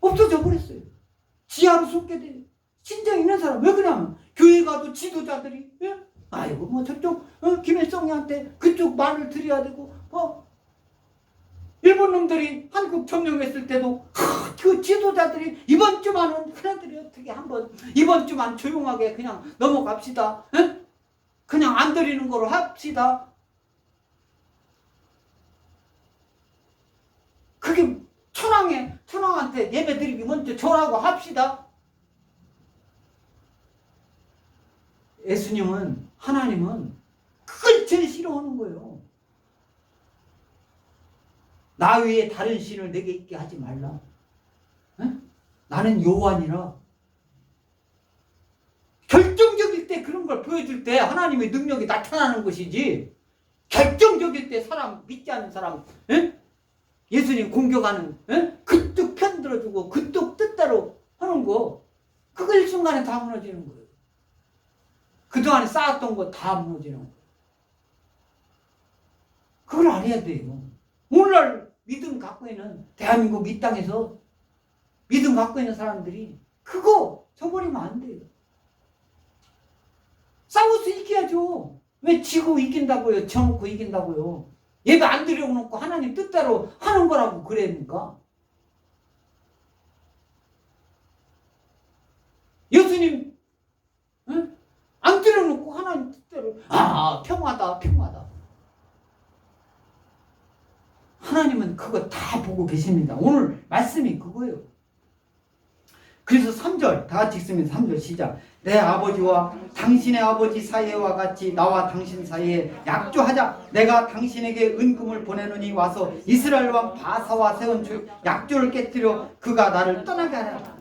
S1: 없어져 버렸어요. 지하로 쏟게 돼요. 신장 있는 사람 왜 그러냐면 교회 가도 지도자들이 아이고 뭐 저쪽 김일성이한테 그쪽 말을 드려야 되고 일본 놈들이 한국 점령했을 때도 그 지도자들이 이번 주만은 그네들이 어떻게 한번 이번 주만 조용하게 그냥 넘어갑시다. 그냥 안 드리는 거로 합시다. 그게 천황한테 예배 드리기 먼저 저라고 합시다. 예수님은 하나님은 그걸 제일 싫어하는 거예요. 나 외에 다른 신을 내게 있게 하지 말라. 나는 요한이라. 결정적일 때 그런 걸 보여줄 때 하나님의 능력이 나타나는 것이지 결정적일 때 사람 믿지 않는 사람 예수님 공격하는 그쪽 편 들어주고 그쪽 뜻대로 하는 거 그거 일순간에 다 무너지는 거예요. 그동안에 쌓았던 거 다 무너지는 거예요. 그걸 알아야 돼요. 오늘날 믿음 갖고 있는 대한민국 이 땅에서 믿음 갖고 있는 사람들이 그거 저버리면 안 돼요. 싸워서 이겨야죠. 왜 지고 이긴다고요? 져놓고 이긴다고요? 예배 안 드려놓고 하나님 뜻대로 하는 거라고 그랬니까? 예수님 안 드려놓고 하나님 뜻대로 평화다. 하나님은 그거 다 보고 계십니다. 오늘 말씀이 그거예요. 그래서 3절 다 같이 읽습니다. 3절 시작. 내 아버지와 당신의 아버지 사이와 같이 나와 당신 사이에 약조하자. 내가 당신에게 은금을 보내노니 와서 이스라엘 왕 바사와 세운 약조를 깨뜨려 그가 나를 떠나게 하라.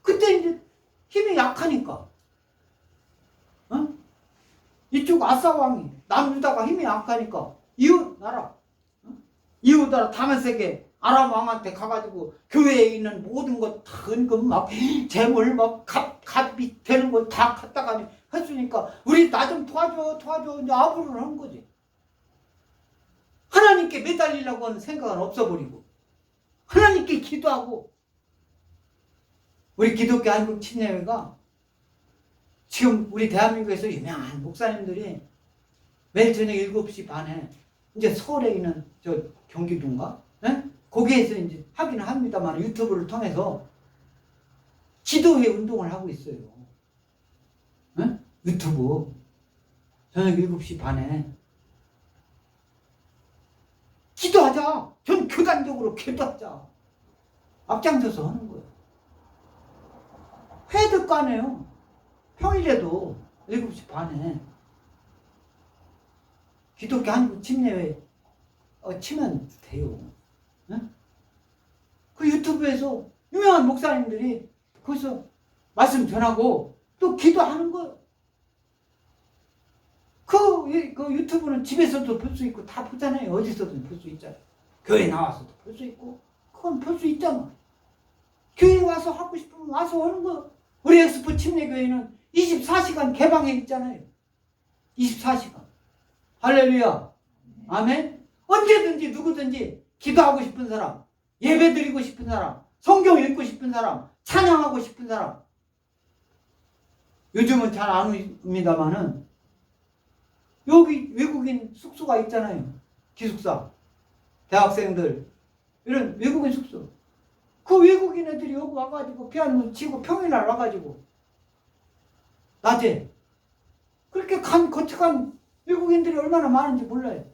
S1: 그때 이제 힘이 약하니까 이쪽 아사 왕이 남유다가 힘이 약하니까 이웃 나라 다메섹에 아람 왕한테 가가지고 교회에 있는 모든 것 다 은금 막 재물 막 값이 되는 걸 다 갖다가 했으니까 우리 나 좀 도와줘 이제 아부를 한 거지. 하나님께 매달리려고 하는 생각은 없어버리고 하나님께 기도하고. 우리 기독교 한국 침례회가 지금 우리 대한민국에서 유명한 목사님들이 매일 저녁 7시 반에 이제 서울에 있는 저 경기도인가? 예? 거기에서 이제 하기는 합니다만 유튜브를 통해서 기도회 운동을 하고 있어요. 예? 유튜브 저녁 7시 반에 기도하자. 전 교단적으로 기도하자. 앞장서서 하는 거예요. 회도 까네요. 평일에도 7시 반에 기독교 한국 침례회 치면 돼요. 네? 그 유튜브에서 유명한 목사님들이 거기서 말씀 전하고 또 기도하는 거예요. 그 유튜브는 집에서도 볼 수 있고 다 보잖아요. 어디서든 볼 수 있잖아요. 교회 나와서도 볼 수 있고 그건 볼 수 있잖아. 교회 와서 하고 싶으면 와서 하는 거. 우리 엑스포 침례교회는 24시간 개방해 있잖아요. 24시간. 할렐루야. 아멘. 언제든지 누구든지 기도하고 싶은 사람, 예배 드리고 싶은 사람, 성경 읽고 싶은 사람, 찬양하고 싶은 사람. 요즘은 잘 안 옵니다만은 여기 외국인 숙소가 있잖아요. 기숙사, 대학생들 이런 외국인 숙소. 그 외국인 애들이 여기 와가지고 피아노 치고 평일날 와가지고 낮에 그렇게 거쳐간 외국인들이 얼마나 많은지 몰라요.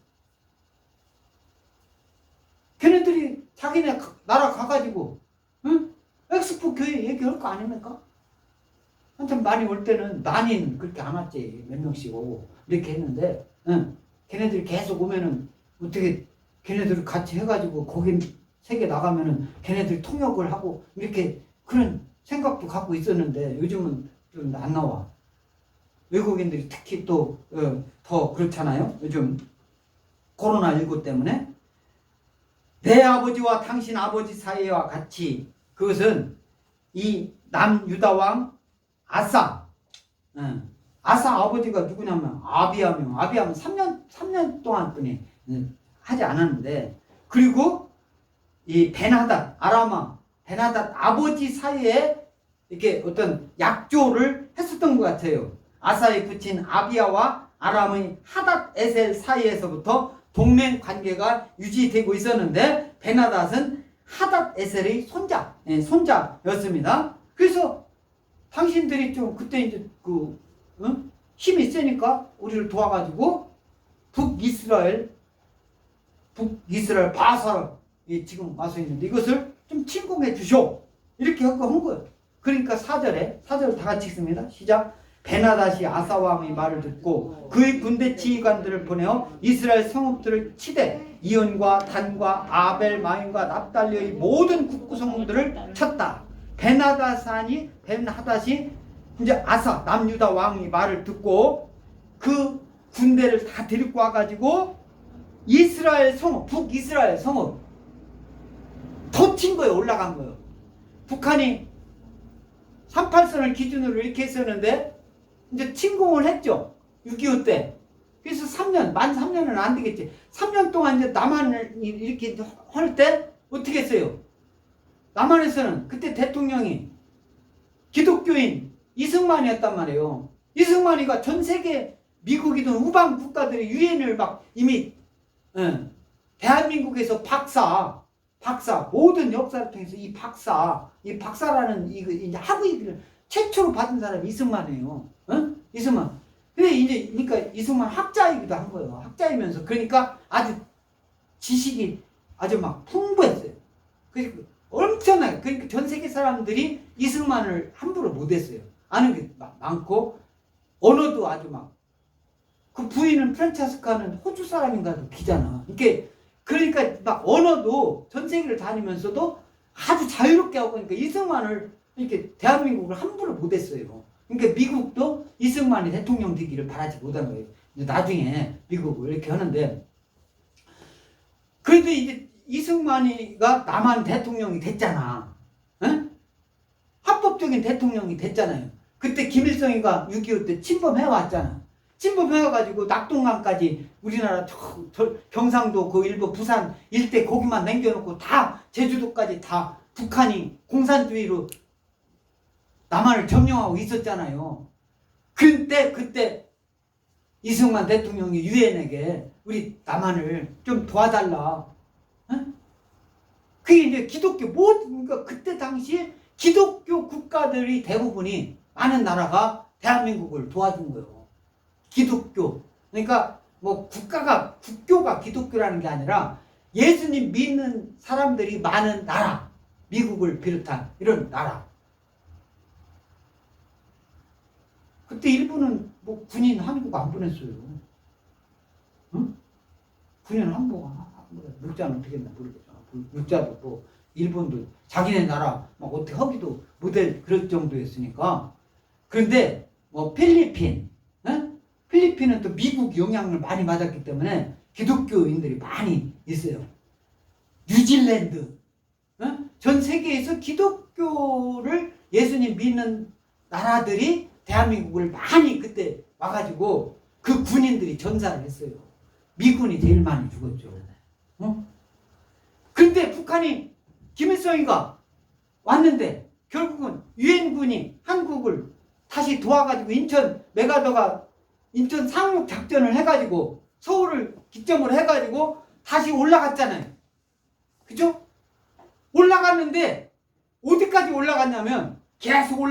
S1: 걔네들이 자기네 나라 가가지고 엑스포 교회 얘기할 거 아닙니까? 한참 많이 올 때는 많이는 그렇게 안 왔지. 몇 명씩 오고 이렇게 했는데 걔네들이 계속 오면은 어떻게 걔네들을 같이 해가지고 거기 세계 나가면은 걔네들 통역을 하고 이렇게 그런 생각도 갖고 있었는데 요즘은 좀 안 나와. 외국인들이 특히 또 더 그렇잖아요. 요즘 코로나19 때문에. 내 아버지와 당신 아버지 사이와 같이. 그것은 이 남유다 왕 아사. 아사 아버지가 누구냐면 아비야명. 아비야면 3년 동안 뿐이 하지 않았는데, 그리고 이 베나닷 아람왕 베나닷 아버지 사이에 이렇게 어떤 약조를 했었던 것 같아요. 아사의 부친 아비야와 아람의 하닷 에셀 사이에서부터 동맹 관계가 유지되고 있었는데 베나닷은 하닷 에셀의 손자였습니다. 그래서 당신들이 좀 그때 이제 힘이 세니까 우리를 도와가지고 북이스라엘 바사를 지금 와서 있는데 이것을 좀 침공해 주쇼. 이렇게 한 거예요. 그러니까 4절 다 같이 읽습니다. 시작. 베나닷이 아사 왕의 말을 듣고 그의 군대 지휘관들을 보내어 이스라엘 성읍들을 치되 이온과 단과 아벨 마임과 납달리의 모든 국구성들을 쳤다. 베나닷이 이제 아사 남유다 왕의 말을 듣고 그 군대를 다 데리고 와가지고 이스라엘 성읍, 북이스라엘 성읍 더 친 거예요. 올라간 거예요. 북한이 38선을 기준으로 이렇게 했었는데 이제 침공을 했죠. 6.25 때. 그래서 3년, 만 3년은 안 되겠지. 3년 동안 이제 남한을 이렇게 할 때 어떻게 했어요? 남한에서는 그때 대통령이 기독교인 이승만이었단 말이에요. 이승만이가 전 세계 미국이든 우방 국가들의 유엔을 막 이미 대한민국에서 박사 모든 역사를 통해서 이 박사라는 이제 학위를 최초로 받은 사람이 이승만이에요. 이승만. 근데 이제 그러니까 이승만 학자이기도 한 거예요. 학자이면서 그러니까 아주 지식이 아주 막 풍부했어요. 엄청나게. 그러니까 전 세계 사람들이 이승만을 함부로 못했어요. 아는 게 많고 언어도 아주 막. 그 부인은 프란체스카는 호주 사람인가도 기잖아. 이게 그러니까 막 언어도 전 세계를 다니면서도 아주 자유롭게 하고 그러니까 이승만을 이렇게 대한민국을 함부로 못했어요. 그러니까 미국도 이승만이 대통령 되기를 바라지 못한 거예요. 이제 나중에 미국을 이렇게 하는데 그래도 이제 이승만이가 남한 대통령이 됐잖아. 응? 합법적인 대통령이 됐잖아요. 그때 김일성이가 6.25 때 침범해왔잖아. 침범해와가지고 낙동강까지 우리나라 경상도 그 일부 부산 일대 거기만 남겨놓고 다 제주도까지 다 북한이 공산주의로 남한을 점령하고 있었잖아요. 그때 이승만 대통령이 유엔에게 우리 남한을 좀 도와달라. 응? 그게 이제 기독교 그러니까 그때 당시에 기독교 국가들이 대부분이 많은 나라가 대한민국을 도와준 거예요. 기독교. 그러니까 뭐 국교가 기독교라는 게 아니라 예수님 믿는 사람들이 많은 나라. 미국을 비롯한 이런 나라. 그때 일본은 뭐 군인 한국 안 보냈어요. 응? 군인 한국 물자는 어떻게 했나 모르겠잖아. 물자도 뭐 일본도 자기네 나라 막 어떻게 하기도 못할 그럴 정도였으니까. 그런데 뭐 필리핀, 응? 필리핀은 또 미국 영향을 많이 받았기 때문에 기독교인들이 많이 있어요. 뉴질랜드, 응? 전 세계에서 기독교를 예수님 믿는 나라들이 대한민국을 많이 그때 와가지고 그 군인들이 전사를 했어요. 미군이 제일 많이 죽었죠. 근데 북한이 김일성이가 왔는데 결국은 유엔군이 한국을 다시 도와가지고 인천 메가더가 인천 상륙 작전을 해가지고 서울을 기점으로 해가지고 다시 올라갔잖아요. 그죠? 올라갔는데 어디까지 올라갔냐면 계속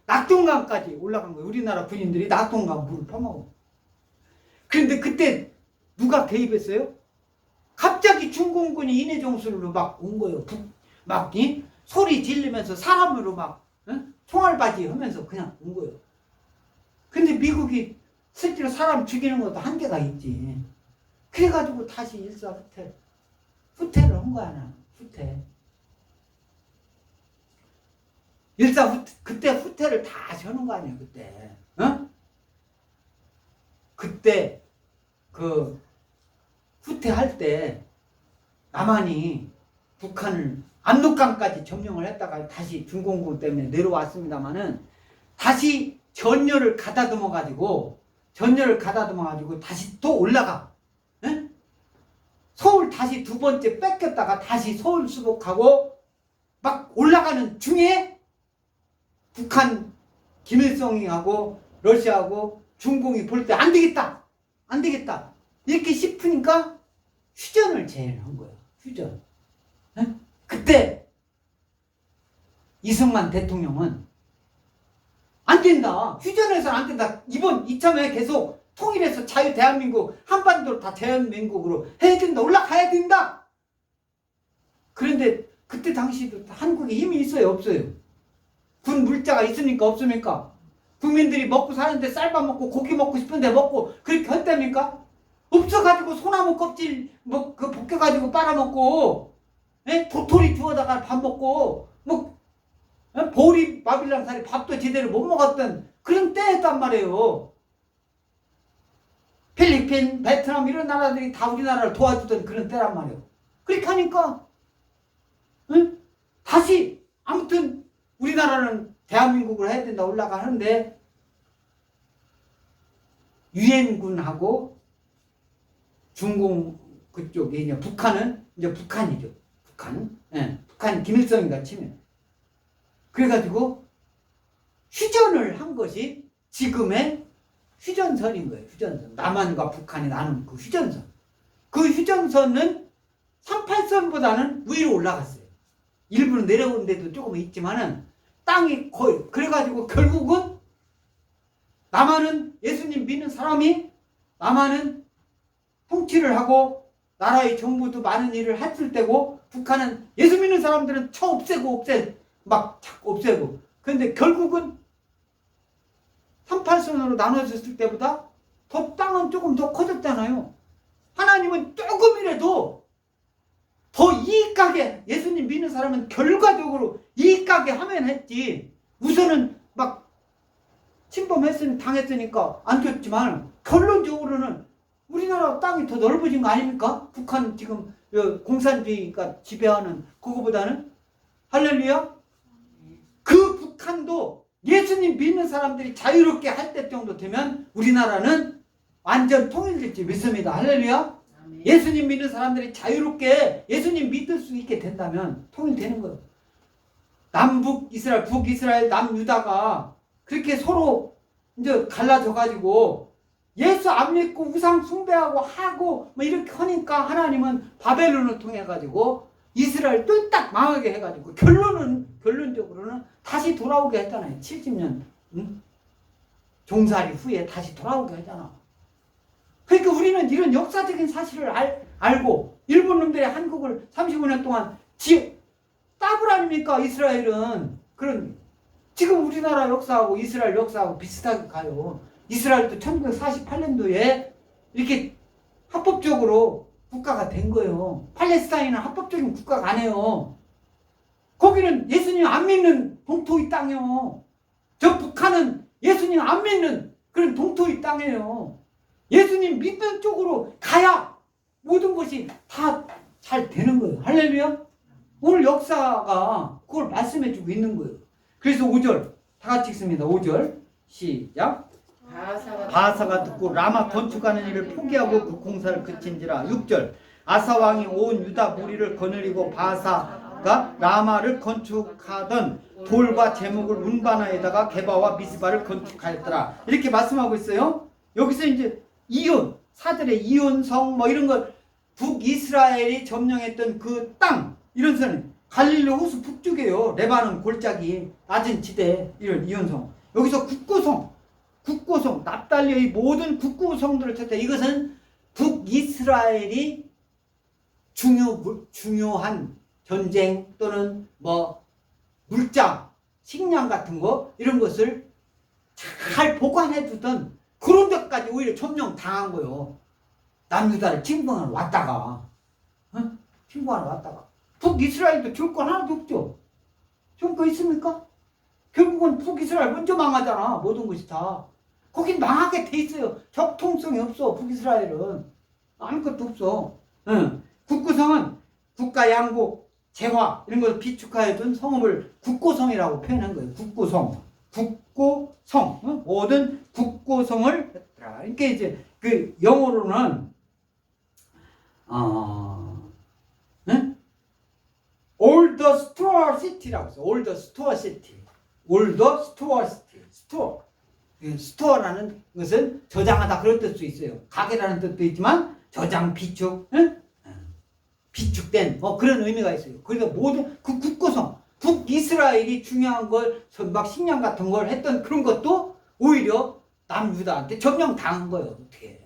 S1: 낙동강까지 올라간 거예요. 우리나라 군인들이 낙동강 물을 퍼먹어. 그런데 그때 누가 개입했어요? 갑자기 중공군이 인해정수로 막 온 거예요. 소리 지르면서 사람으로 막 총알바지 하면서 그냥 온 거예요. 근데 미국이 실제로 사람 죽이는 것도 한계가 있지. 그래가지고 다시 후퇴를 한 거야. 나 후퇴. 그때 후퇴를 다 하는 거 아니야, 그때. 그때, 후퇴할 때, 남한이 북한을 압록강까지 점령을 했다가 다시 중공군 때문에 내려왔습니다만은, 다시 전열을 가다듬어가지고, 다시 또 올라가. 서울 다시 두 번째 뺏겼다가 다시 서울 수복하고, 막 올라가는 중에, 북한 김일성이하고 러시아하고 중공이 볼 때 안 되겠다 이렇게 싶으니까 휴전을 제안한 거예요. 휴전. 그때 이승만 대통령은 안 된다. 휴전해서는 안 된다. 이참에 계속 통일해서 자유 대한민국 한반도를 다 대한민국으로 해야 된다. 올라가야 된다. 그런데 그때 당시도 한국에 힘이 있어요, 없어요? 군 물자가 있습니까? 없습니까? 국민들이 먹고 사는데 쌀밥 먹고 고기 먹고 싶은데 먹고 그렇게 한답니까? 없어가지고 소나무 껍질 벗겨가지고 빨아먹고 도토리 주워다가 밥 먹고 보리 바빌랑살이 밥도 제대로 못 먹었던 그런 때였단 말이에요. 필리핀, 베트남 이런 나라들이 다 우리나라를 도와주던 그런 때란 말이에요. 그렇게 하니까 다시 아무튼 우리나라는 대한민국을 해야 된다 올라가는데 유엔군하고 중공 그쪽이 이제 북한은 이제 북한이죠. 북한 김일성이가 치면 그래가지고 휴전을 한 것이 지금의 휴전선인 거예요. 휴전선. 남한과 북한이 나눈 그 휴전선. 그 휴전선은 38선보다는 위로 올라갔어요. 일부는 내려온 데도 조금 있지만은 땅이 거의 그래가지고 결국은 남한은 예수님 믿는 사람이 남한은 통치를 하고 나라의 정부도 많은 일을 했을 때고, 북한은 예수 믿는 사람들은 쳐 없애고 막 자꾸 없애고. 그런데 결국은 38선으로 나눠졌을 때보다 더 땅은 조금 더 커졌잖아요. 하나님은 조금이라도 더 이익가게, 예수님 믿는 사람은 결과적으로 이익가게 하면 했지. 우선은 막 당했으니까 안 줬지만, 결론적으로는 우리나라 땅이 더 넓어진 거 아닙니까? 북한 지금 공산주의가 지배하는 그거보다는. 할렐루야. 그 북한도 예수님 믿는 사람들이 자유롭게 할 때 정도 되면 우리나라는 완전 통일될지 믿습니다. 할렐루야. 예수님 믿는 사람들이 자유롭게 예수님 믿을 수 있게 된다면 통일되는 거예요. 남북 이스라엘, 북이스라엘, 남유다가 그렇게 서로 이제 갈라져 가지고 예수 안 믿고 우상 숭배하고 하고 뭐 이렇게 하니까 하나님은 바벨론을 통해 가지고 이스라엘 뚝딱 망하게 해 가지고 결론적으로는 다시 돌아오게 했잖아요. 70년 종살이 후에 다시 돌아오게 했잖아. 그러니까 우리는 이런 역사적인 사실을 알고, 일본 놈들이 한국을 35년 동안 따블 아닙니까? 이스라엘은. 지금 우리나라 역사하고 이스라엘 역사하고 비슷하게 가요. 이스라엘도 1948년도에 이렇게 합법적으로 국가가 된 거예요. 팔레스타인은 합법적인 국가가 아니에요. 거기는 예수님 안 믿는 동토의 땅이에요. 저 북한은 예수님 안 믿는 그런 동토의 땅이에요. 예수님 믿는 쪽으로 가야 모든 것이 다 잘 되는 거예요. 할렐루야. 오늘 역사가 그걸 말씀해 주고 있는 거예요. 그래서 5절 다 같이 읽습니다. 5절 시작. 바하사가 듣고 라마 건축하는 일을 포기하고 그 공사를 그친지라. 6절 아사 왕이 온 유다 무리를 거느리고 바하사가 라마를 건축하던 돌과 제목을 운바나에다가 게바와 미스바를 건축하였더라. 이렇게 말씀하고 있어요. 여기서 이제 사들의 이온성 뭐 이런 걸, 북이스라엘이 점령했던 그 땅, 이런 선 갈릴리 호수 북쪽이에요. 레바논 골짜기 낮은 지대, 이런 이온성. 여기서 국고성 납달리의 모든 국고성들을 찾다. 이것은 북이스라엘이 중요한 전쟁 또는 뭐 물자, 식량 같은 거 이런 것을 잘 보관해 두던 그런 데까지 오히려 점령 당한 거예요. 남유다를 침공하러 왔다가, 북이스라엘도 줄 건 하나도 없죠. 줄 거 있습니까? 결국은 북이스라엘 먼저 망하잖아. 모든 것이 다. 거긴 망하게 돼 있어요. 적통성이 없어. 북이스라엘은 아무것도 없어. 국구성은 국가 양국, 재화 이런 걸 비축하여둔 성읍을 국고성이라고 표현한 거예요. 국고성. 모든 국고성을 했더라. 그러니까 이제 그 영어로는 All the store city라고 했어요. All the store city. All the store city. 스토어라는 것은 저장하다 그런 뜻도 있어요. 가게라는 뜻도 있지만 저장, 비축, 비축된 그런 의미가 있어요. 그러니까 모든 그 국고성, 북이스라엘이 중요한 걸, 막 식량 같은 걸 했던 그런 것도 오히려 남유다한테 점령 당한 거예요. 어떻게?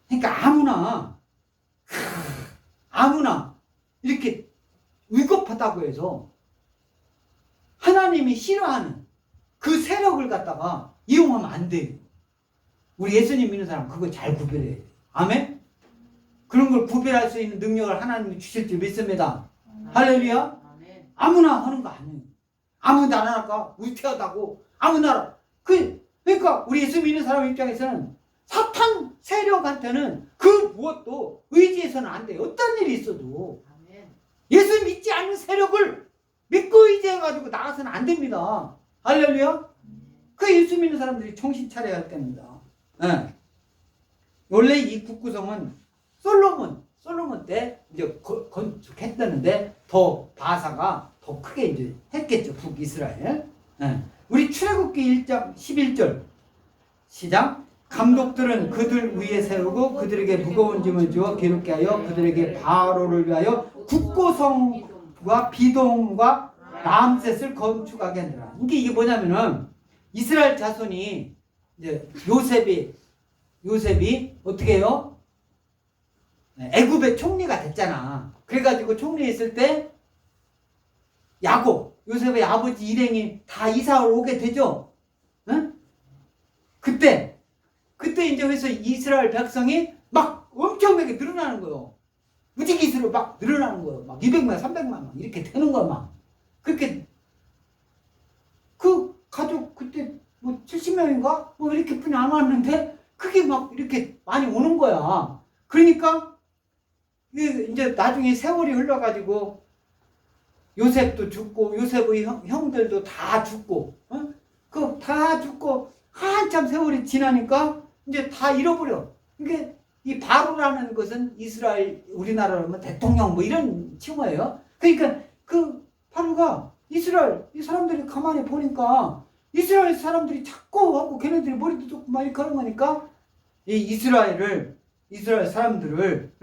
S1: 그러니까 아무나 이렇게 위급하다고 해서 하나님이 싫어하는 그 세력을 갖다가 이용하면 안 돼요. 우리 예수님 믿는 사람 그거 잘 구별해야 돼요. 아멘? 그런 걸 구별할 수 있는 능력을 하나님이 주실 줄 믿습니다. 할렐루야? 아무나 하는 거 아니에요. 아무 나라가 위태하다고 아무 나라. 그러니까 우리 예수 믿는 사람 입장에서는 사탄 세력한테는 그 무엇도 의지해서는 안 돼요. 어떤 일이 있어도. 예수 믿지 않는 세력을 믿고 의지해가지고 나가서는 안 됩니다. 할렐루야? 그 예수 믿는 사람들이 정신 차려야 할 때입니다. 원래 이 국구성은 솔로몬 때 이제 건축했다는데 더 바사가 더 크게 이제 했겠죠. 북이스라엘. 우리 출애굽기 1장 11절 시작. 감독들은 그들 위에 세우고 그들에게 무거운 짐을 주어 괴롭게 하여 그들에게 바로를 위하여 국고성과 비동과 람셋을 건축하게 하니라. 이게 뭐냐면은 이스라엘 자손이 이제 요셉이 어떻게 해요? 애굽의 총리가 됐잖아. 그래가지고 총리했을 때 야곱, 요셉의 아버지 일행이 다 이삭을 오게 되죠. 응? 그때 이제 그래서 이스라엘 백성이 막 엄청나게 늘어나는 거예요. 무지기수로 막 늘어나는 거예요. 막 200만, 300만 막 이렇게 되는 거야 막. 그렇게 그 가족 그때 뭐 70명인가 뭐 이렇게 뿐이 안 왔는데 그게 막 이렇게 많이 오는 거야. 그러니까 이제 나중에 세월이 흘러가지고 요셉도 죽고 요셉의 형들도 다 죽고 그 다 죽고 한참 세월이 지나니까 이제 다 잃어버려. 이게 이 바로라는 것은 이스라엘 우리나라로 하면 대통령 뭐 이런 칭호예요. 그러니까 그 바로가 이스라엘 이 사람들이 가만히 보니까 이스라엘 사람들이 자꾸 하고 걔네들이 머리도 좋고 막 이렇게 하는 거니까 이 이스라엘 사람들을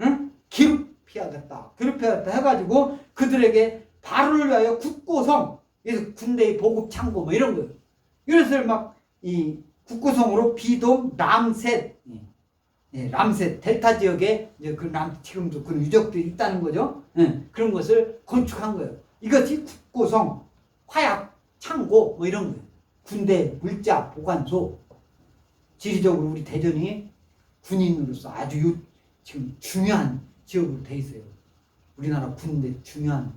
S1: 괴롭혀야겠다 해가지고 그들에게 바로를 위하여 국고성, 그래서 군대의 보급 창고 뭐 이런 거예요. 이것을 막 이 국고성으로 비돔 람셋, 람셋 델타 지역에 이제 그 지금도 그런 유적들이 있다는 거죠. 그런 것을 건축한 거예요. 이것이 국고성, 화약 창고 뭐 이런 거예요. 군대 물자 보관소. 지리적으로 우리 대전이 군인으로서 아주 지금 중요한 지역으로 돼 있어요. 우리나라 군대 중요한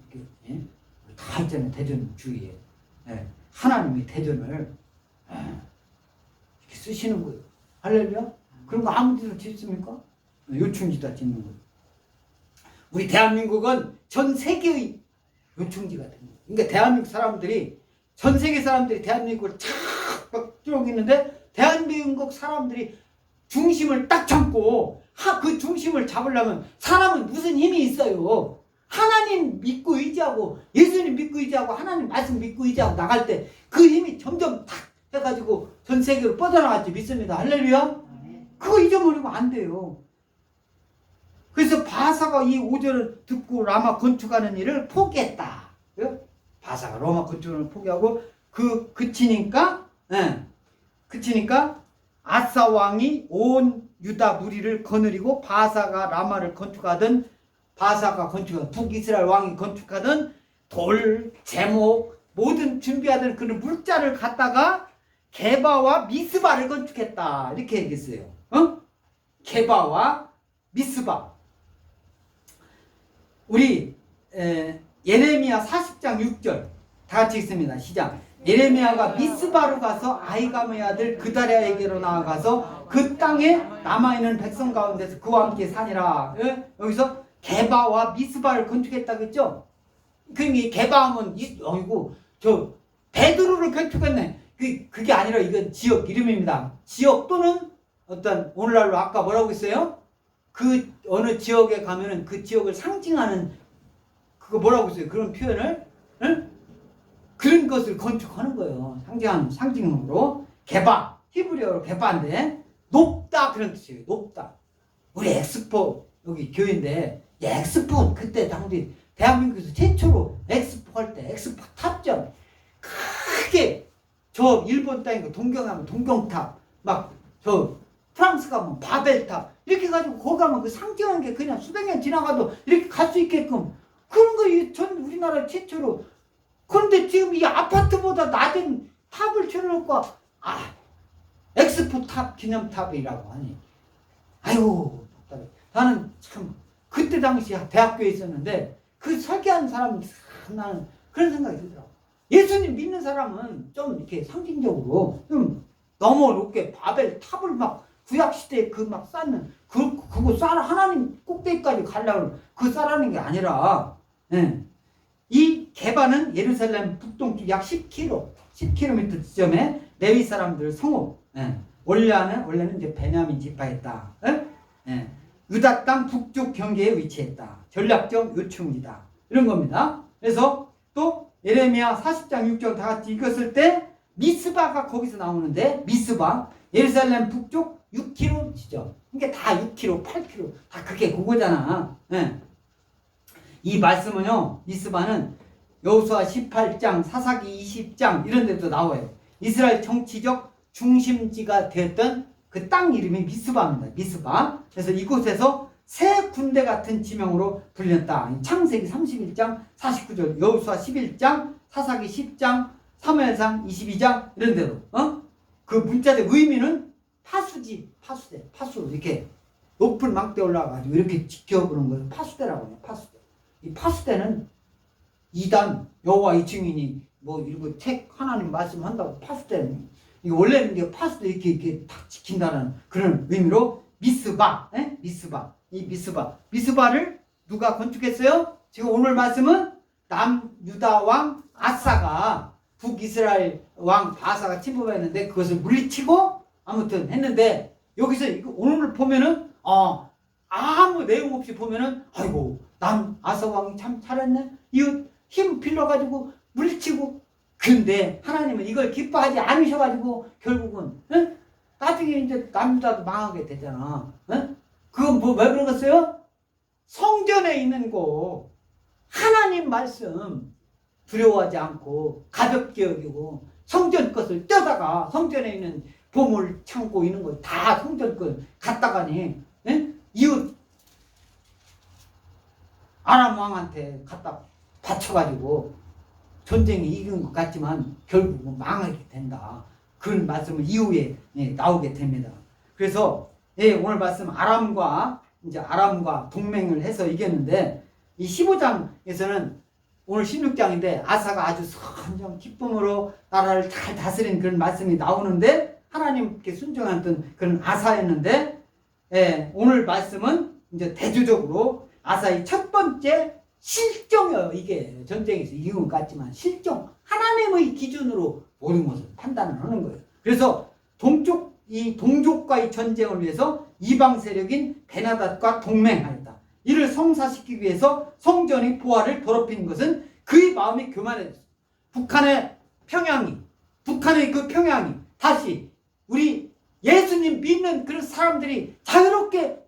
S1: 다 있잖아요. 대전 주위에 하나님이 대전을 이렇게 쓰시는 거예요. 할렐루야. 그런 거 아무 데나 짓습니까? 요충지다 짓는 거예요. 우리 대한민국은 전 세계의 요충지 같은 거예요. 그러니까 대한민국 사람들이 전 세계 사람들이 대한민국을 쫙 쭉 있는데 대한민국 사람들이 중심을 딱 잡고 그 중심을 잡으려면 사람은 무슨 힘이 있어요. 하나님 믿고 의지하고 예수님 믿고 의지하고 하나님 말씀 믿고 의지하고 나갈 때 그 힘이 점점 탁 해가지고 전 세계로 뻗어나갈지 믿습니다. 할렐루야. 그거 잊어버리면 안 돼요. 그래서 바사가 이 5절을 듣고 라마 건축하는 일을 포기했다. 바사가 로마 건축을 포기하고 그치니까 아사 왕이 온 유다 무리를 거느리고 바사가 라마를 건축하던 북이스라엘 왕이 건축하던 돌, 제목 모든 준비하던 그런 물자를 갖다가 게바와 미스바를 건축했다. 이렇게 얘기했어요. 게바와 미스바. 우리 예레미야 40장 6절 다 같이 읽습니다. 시작. 예레미야가 미스바로 가서 아이감의 아들 그다랴에게로 나아가서 그 땅에 남아있는 백성 가운데서 그와 함께 사니라. 여기서 게바와 미스바를 건축했다고 했죠. 그러니까 게바하면 어이구 저 베드로를 건축했네. 그게 아니라 이건 지역 이름입니다. 지역 또는 어떤 오늘날로 아까 뭐라고 했어요? 그 어느 지역에 가면은 그 지역을 상징하는 그거 뭐라고 했어요? 그런 표현을 그런 것을 건축하는 거예요. 상징으로 게바 히브리어로 게바인데 높다 그런 뜻이에요. 높다. 우리 엑스포 여기 교회인데 엑스포 그때 당시 대한민국에서 최초로 엑스포 할 때 엑스포 탑점 크게 저 일본 땅이고 동경하면 동경탑 막 저 프랑스 가면 바벨탑 이렇게 해가지고 거기 가면 그 상징하는 게 그냥 수백 년 지나가도 이렇게 갈 수 있게끔 그런 거 전 우리나라 최초로. 그런데 지금 이 아파트보다 낮은 탑을 쳐놓고 엑스포 탑 기념탑이라고 하니 아이고 나는 참 그때 당시 대학교에 있었는데 그 설계한 사람이 참 나는 그런 생각이 들더라고. 예수님 믿는 사람은 좀 이렇게 상징적으로 좀 너무 높게 바벨 탑을 막 구약시대에 그 막 쌓는 그거 쌓아 하나님 꼭대기까지 가려고 그 쌓아는 게 아니라 이 게바는 예루살렘 북동쪽 약 10km 지점에 레위 사람들 성읍 원래는 이제 베냐민 지파였다. 유다 땅 북쪽 경계에 위치했다. 전략적 요충지다. 이런 겁니다. 그래서 또 예레미야 40장 6절 다 같이 읽었을 때 미스바가 거기서 나오는데 미스바 예루살렘 북쪽 6km 지점. 이게 다 6km, 8km 다 그게 그거잖아. 이 말씀은요. 미스바는 여호수아 18장, 사사기 20장 이런 데도 나와요. 이스라엘 정치적 중심지가 되었던 그 땅 이름이 미스바입니다. 미스바. 그래서 이곳에서 새 군대 같은 지명으로 불렸다. 창세기 31장 49절, 여호수아 11장, 사사기 10장, 사무엘상 22장 이런 대로 그 문자적 의미는 파수지, 파수대, 파수 이렇게 높은 망대 올라가가지고 이렇게 지켜보는 거예요. 파수대라고 해요. 파수대. 이 파수대는 이단 여호와의 증인이 뭐 이런 책 하나님 말씀한다고 파수대는 이게 원래는 이게 파수대 이렇게 딱 지킨다는 그런 의미로 미스바, 미스바, 이 미스바를 누가 건축했어요? 지금 오늘 말씀은 남유다 왕 아사가 북이스라엘 왕 바사가 침범했는데 그것을 물리치고 아무튼 했는데 여기서 오늘 보면은 아무 내용 없이 보면은 아이고 남 아사 왕이 참 잘했네. 이거 힘 빌려가지고 물리치고. 근데 하나님은 이걸 기뻐하지 않으셔가지고 결국은 나중에 이제 남유다도 망하게 되잖아. 그건 뭐 왜 그러겠어요? 성전에 있는 거 하나님 말씀 두려워하지 않고 가볍게 여기고 성전 것을 떼다가 성전에 있는 보물 창고 있는 거 다 성전 것 갖다가니 이웃 아람 왕한테 갖다 바쳐가지고 전쟁에 이긴 것 같지만 결국은 망하게 된다. 그런 말씀을 이후에 나오게 됩니다. 그래서 오늘 말씀 아람과 동맹을 해서 이겼는데 이 15장에서는 오늘 16장인데 아사가 아주 선정 기쁨으로 나라를 잘 다스린 그런 말씀이 나오는데 하나님께 순종했던 그런 아사였는데 오늘 말씀은 이제 대조적으로 아사의 첫 번째 실정이에요. 이게 전쟁에서 이긴 것 같지만 실정 하나님의 기준으로 모든 것을 판단을 하는 거예요. 그래서 동족과의 전쟁을 위해서 이방 세력인 베나닷과 동맹하였다. 이를 성사시키기 위해서 성전의 보화를 더럽힌 것은 그의 마음이 교만해졌어. 북한의 그 평양이 다시 우리 예수님 믿는 그런 사람들이 자유롭게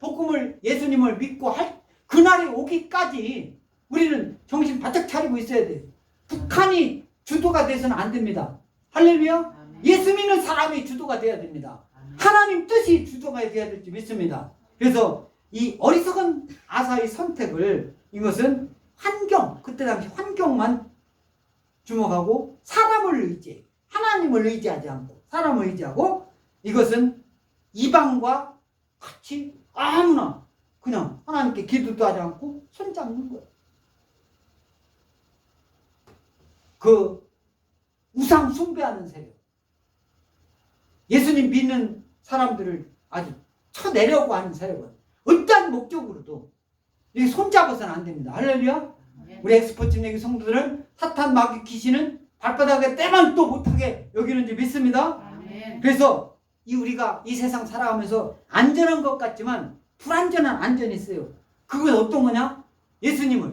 S1: 예수님을 믿고 할 그날이 오기까지 우리는 정신 바짝 차리고 있어야 돼요. 북한이 주도가 돼서는 안 됩니다. 할렐루야. 예수 믿는 사람이 주도가 돼야 됩니다. 하나님 뜻이 주도가 돼야 될지 믿습니다. 그래서 이 어리석은 아사의 선택을 이것은 그때 당시 환경만 주목하고 사람을 의지해. 하나님을 의지하지 않고 사람을 의지하고 이것은 이방과 같이 아무나 그냥 하나님께 기도도 하지 않고 손잡는 거예요. 그 우상 숭배하는 세력. 예수님 믿는 사람들을 아주 쳐내려고 하는 세력은 어떤 목적으로도 이게 손잡아서는 안 됩니다. 할렐루야. 우리 엑스포츠 여기 성도들은 사탄 마귀 귀신은 발바닥에 때만 또 못하게 여기는지 믿습니다. 그래서 우리가 이 세상 살아가면서 안전한 것 같지만 불안전한 안전이 있어요. 그건 어떤 거냐? 예수님을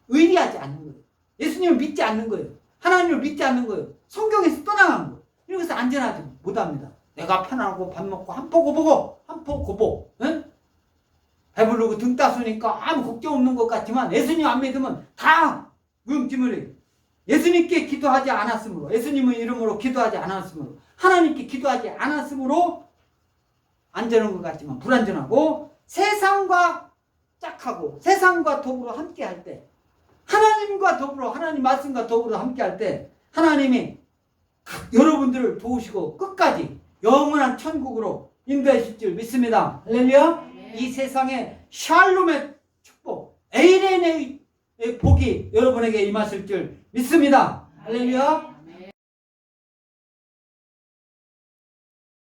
S1: 의리하지 않는 거예요. 예수님을 믿지 않는 거예요. 하나님을 믿지 않는 거예요. 성경에서 떠나간 거예요. 이래서 안전하지 못합니다. 내가 편하고 밥 먹고 한 포 고보 배부르고 등 따스니까 아무 걱정 없는 것 같지만 예수님 안 믿으면 다 위험지물이에요. 예수님께 기도하지 않았으므로 예수님의 이름으로 기도하지 않았으므로 하나님께 기도하지 않았으므로 안전한 것 같지만 불안전하고 세상과 짝하고 세상과 더불어 함께 할 때 하나님과 더불어 하나님 말씀과 더불어 함께 할 때 하나님이 여러분들을 도우시고 끝까지 영원한 천국으로 인도하실 줄 믿습니다. 할렐루야. 이 세상에 샬롬의 축복 에이렌의 복이 여러분에게 임하실 줄 믿습니다. 할렐루야.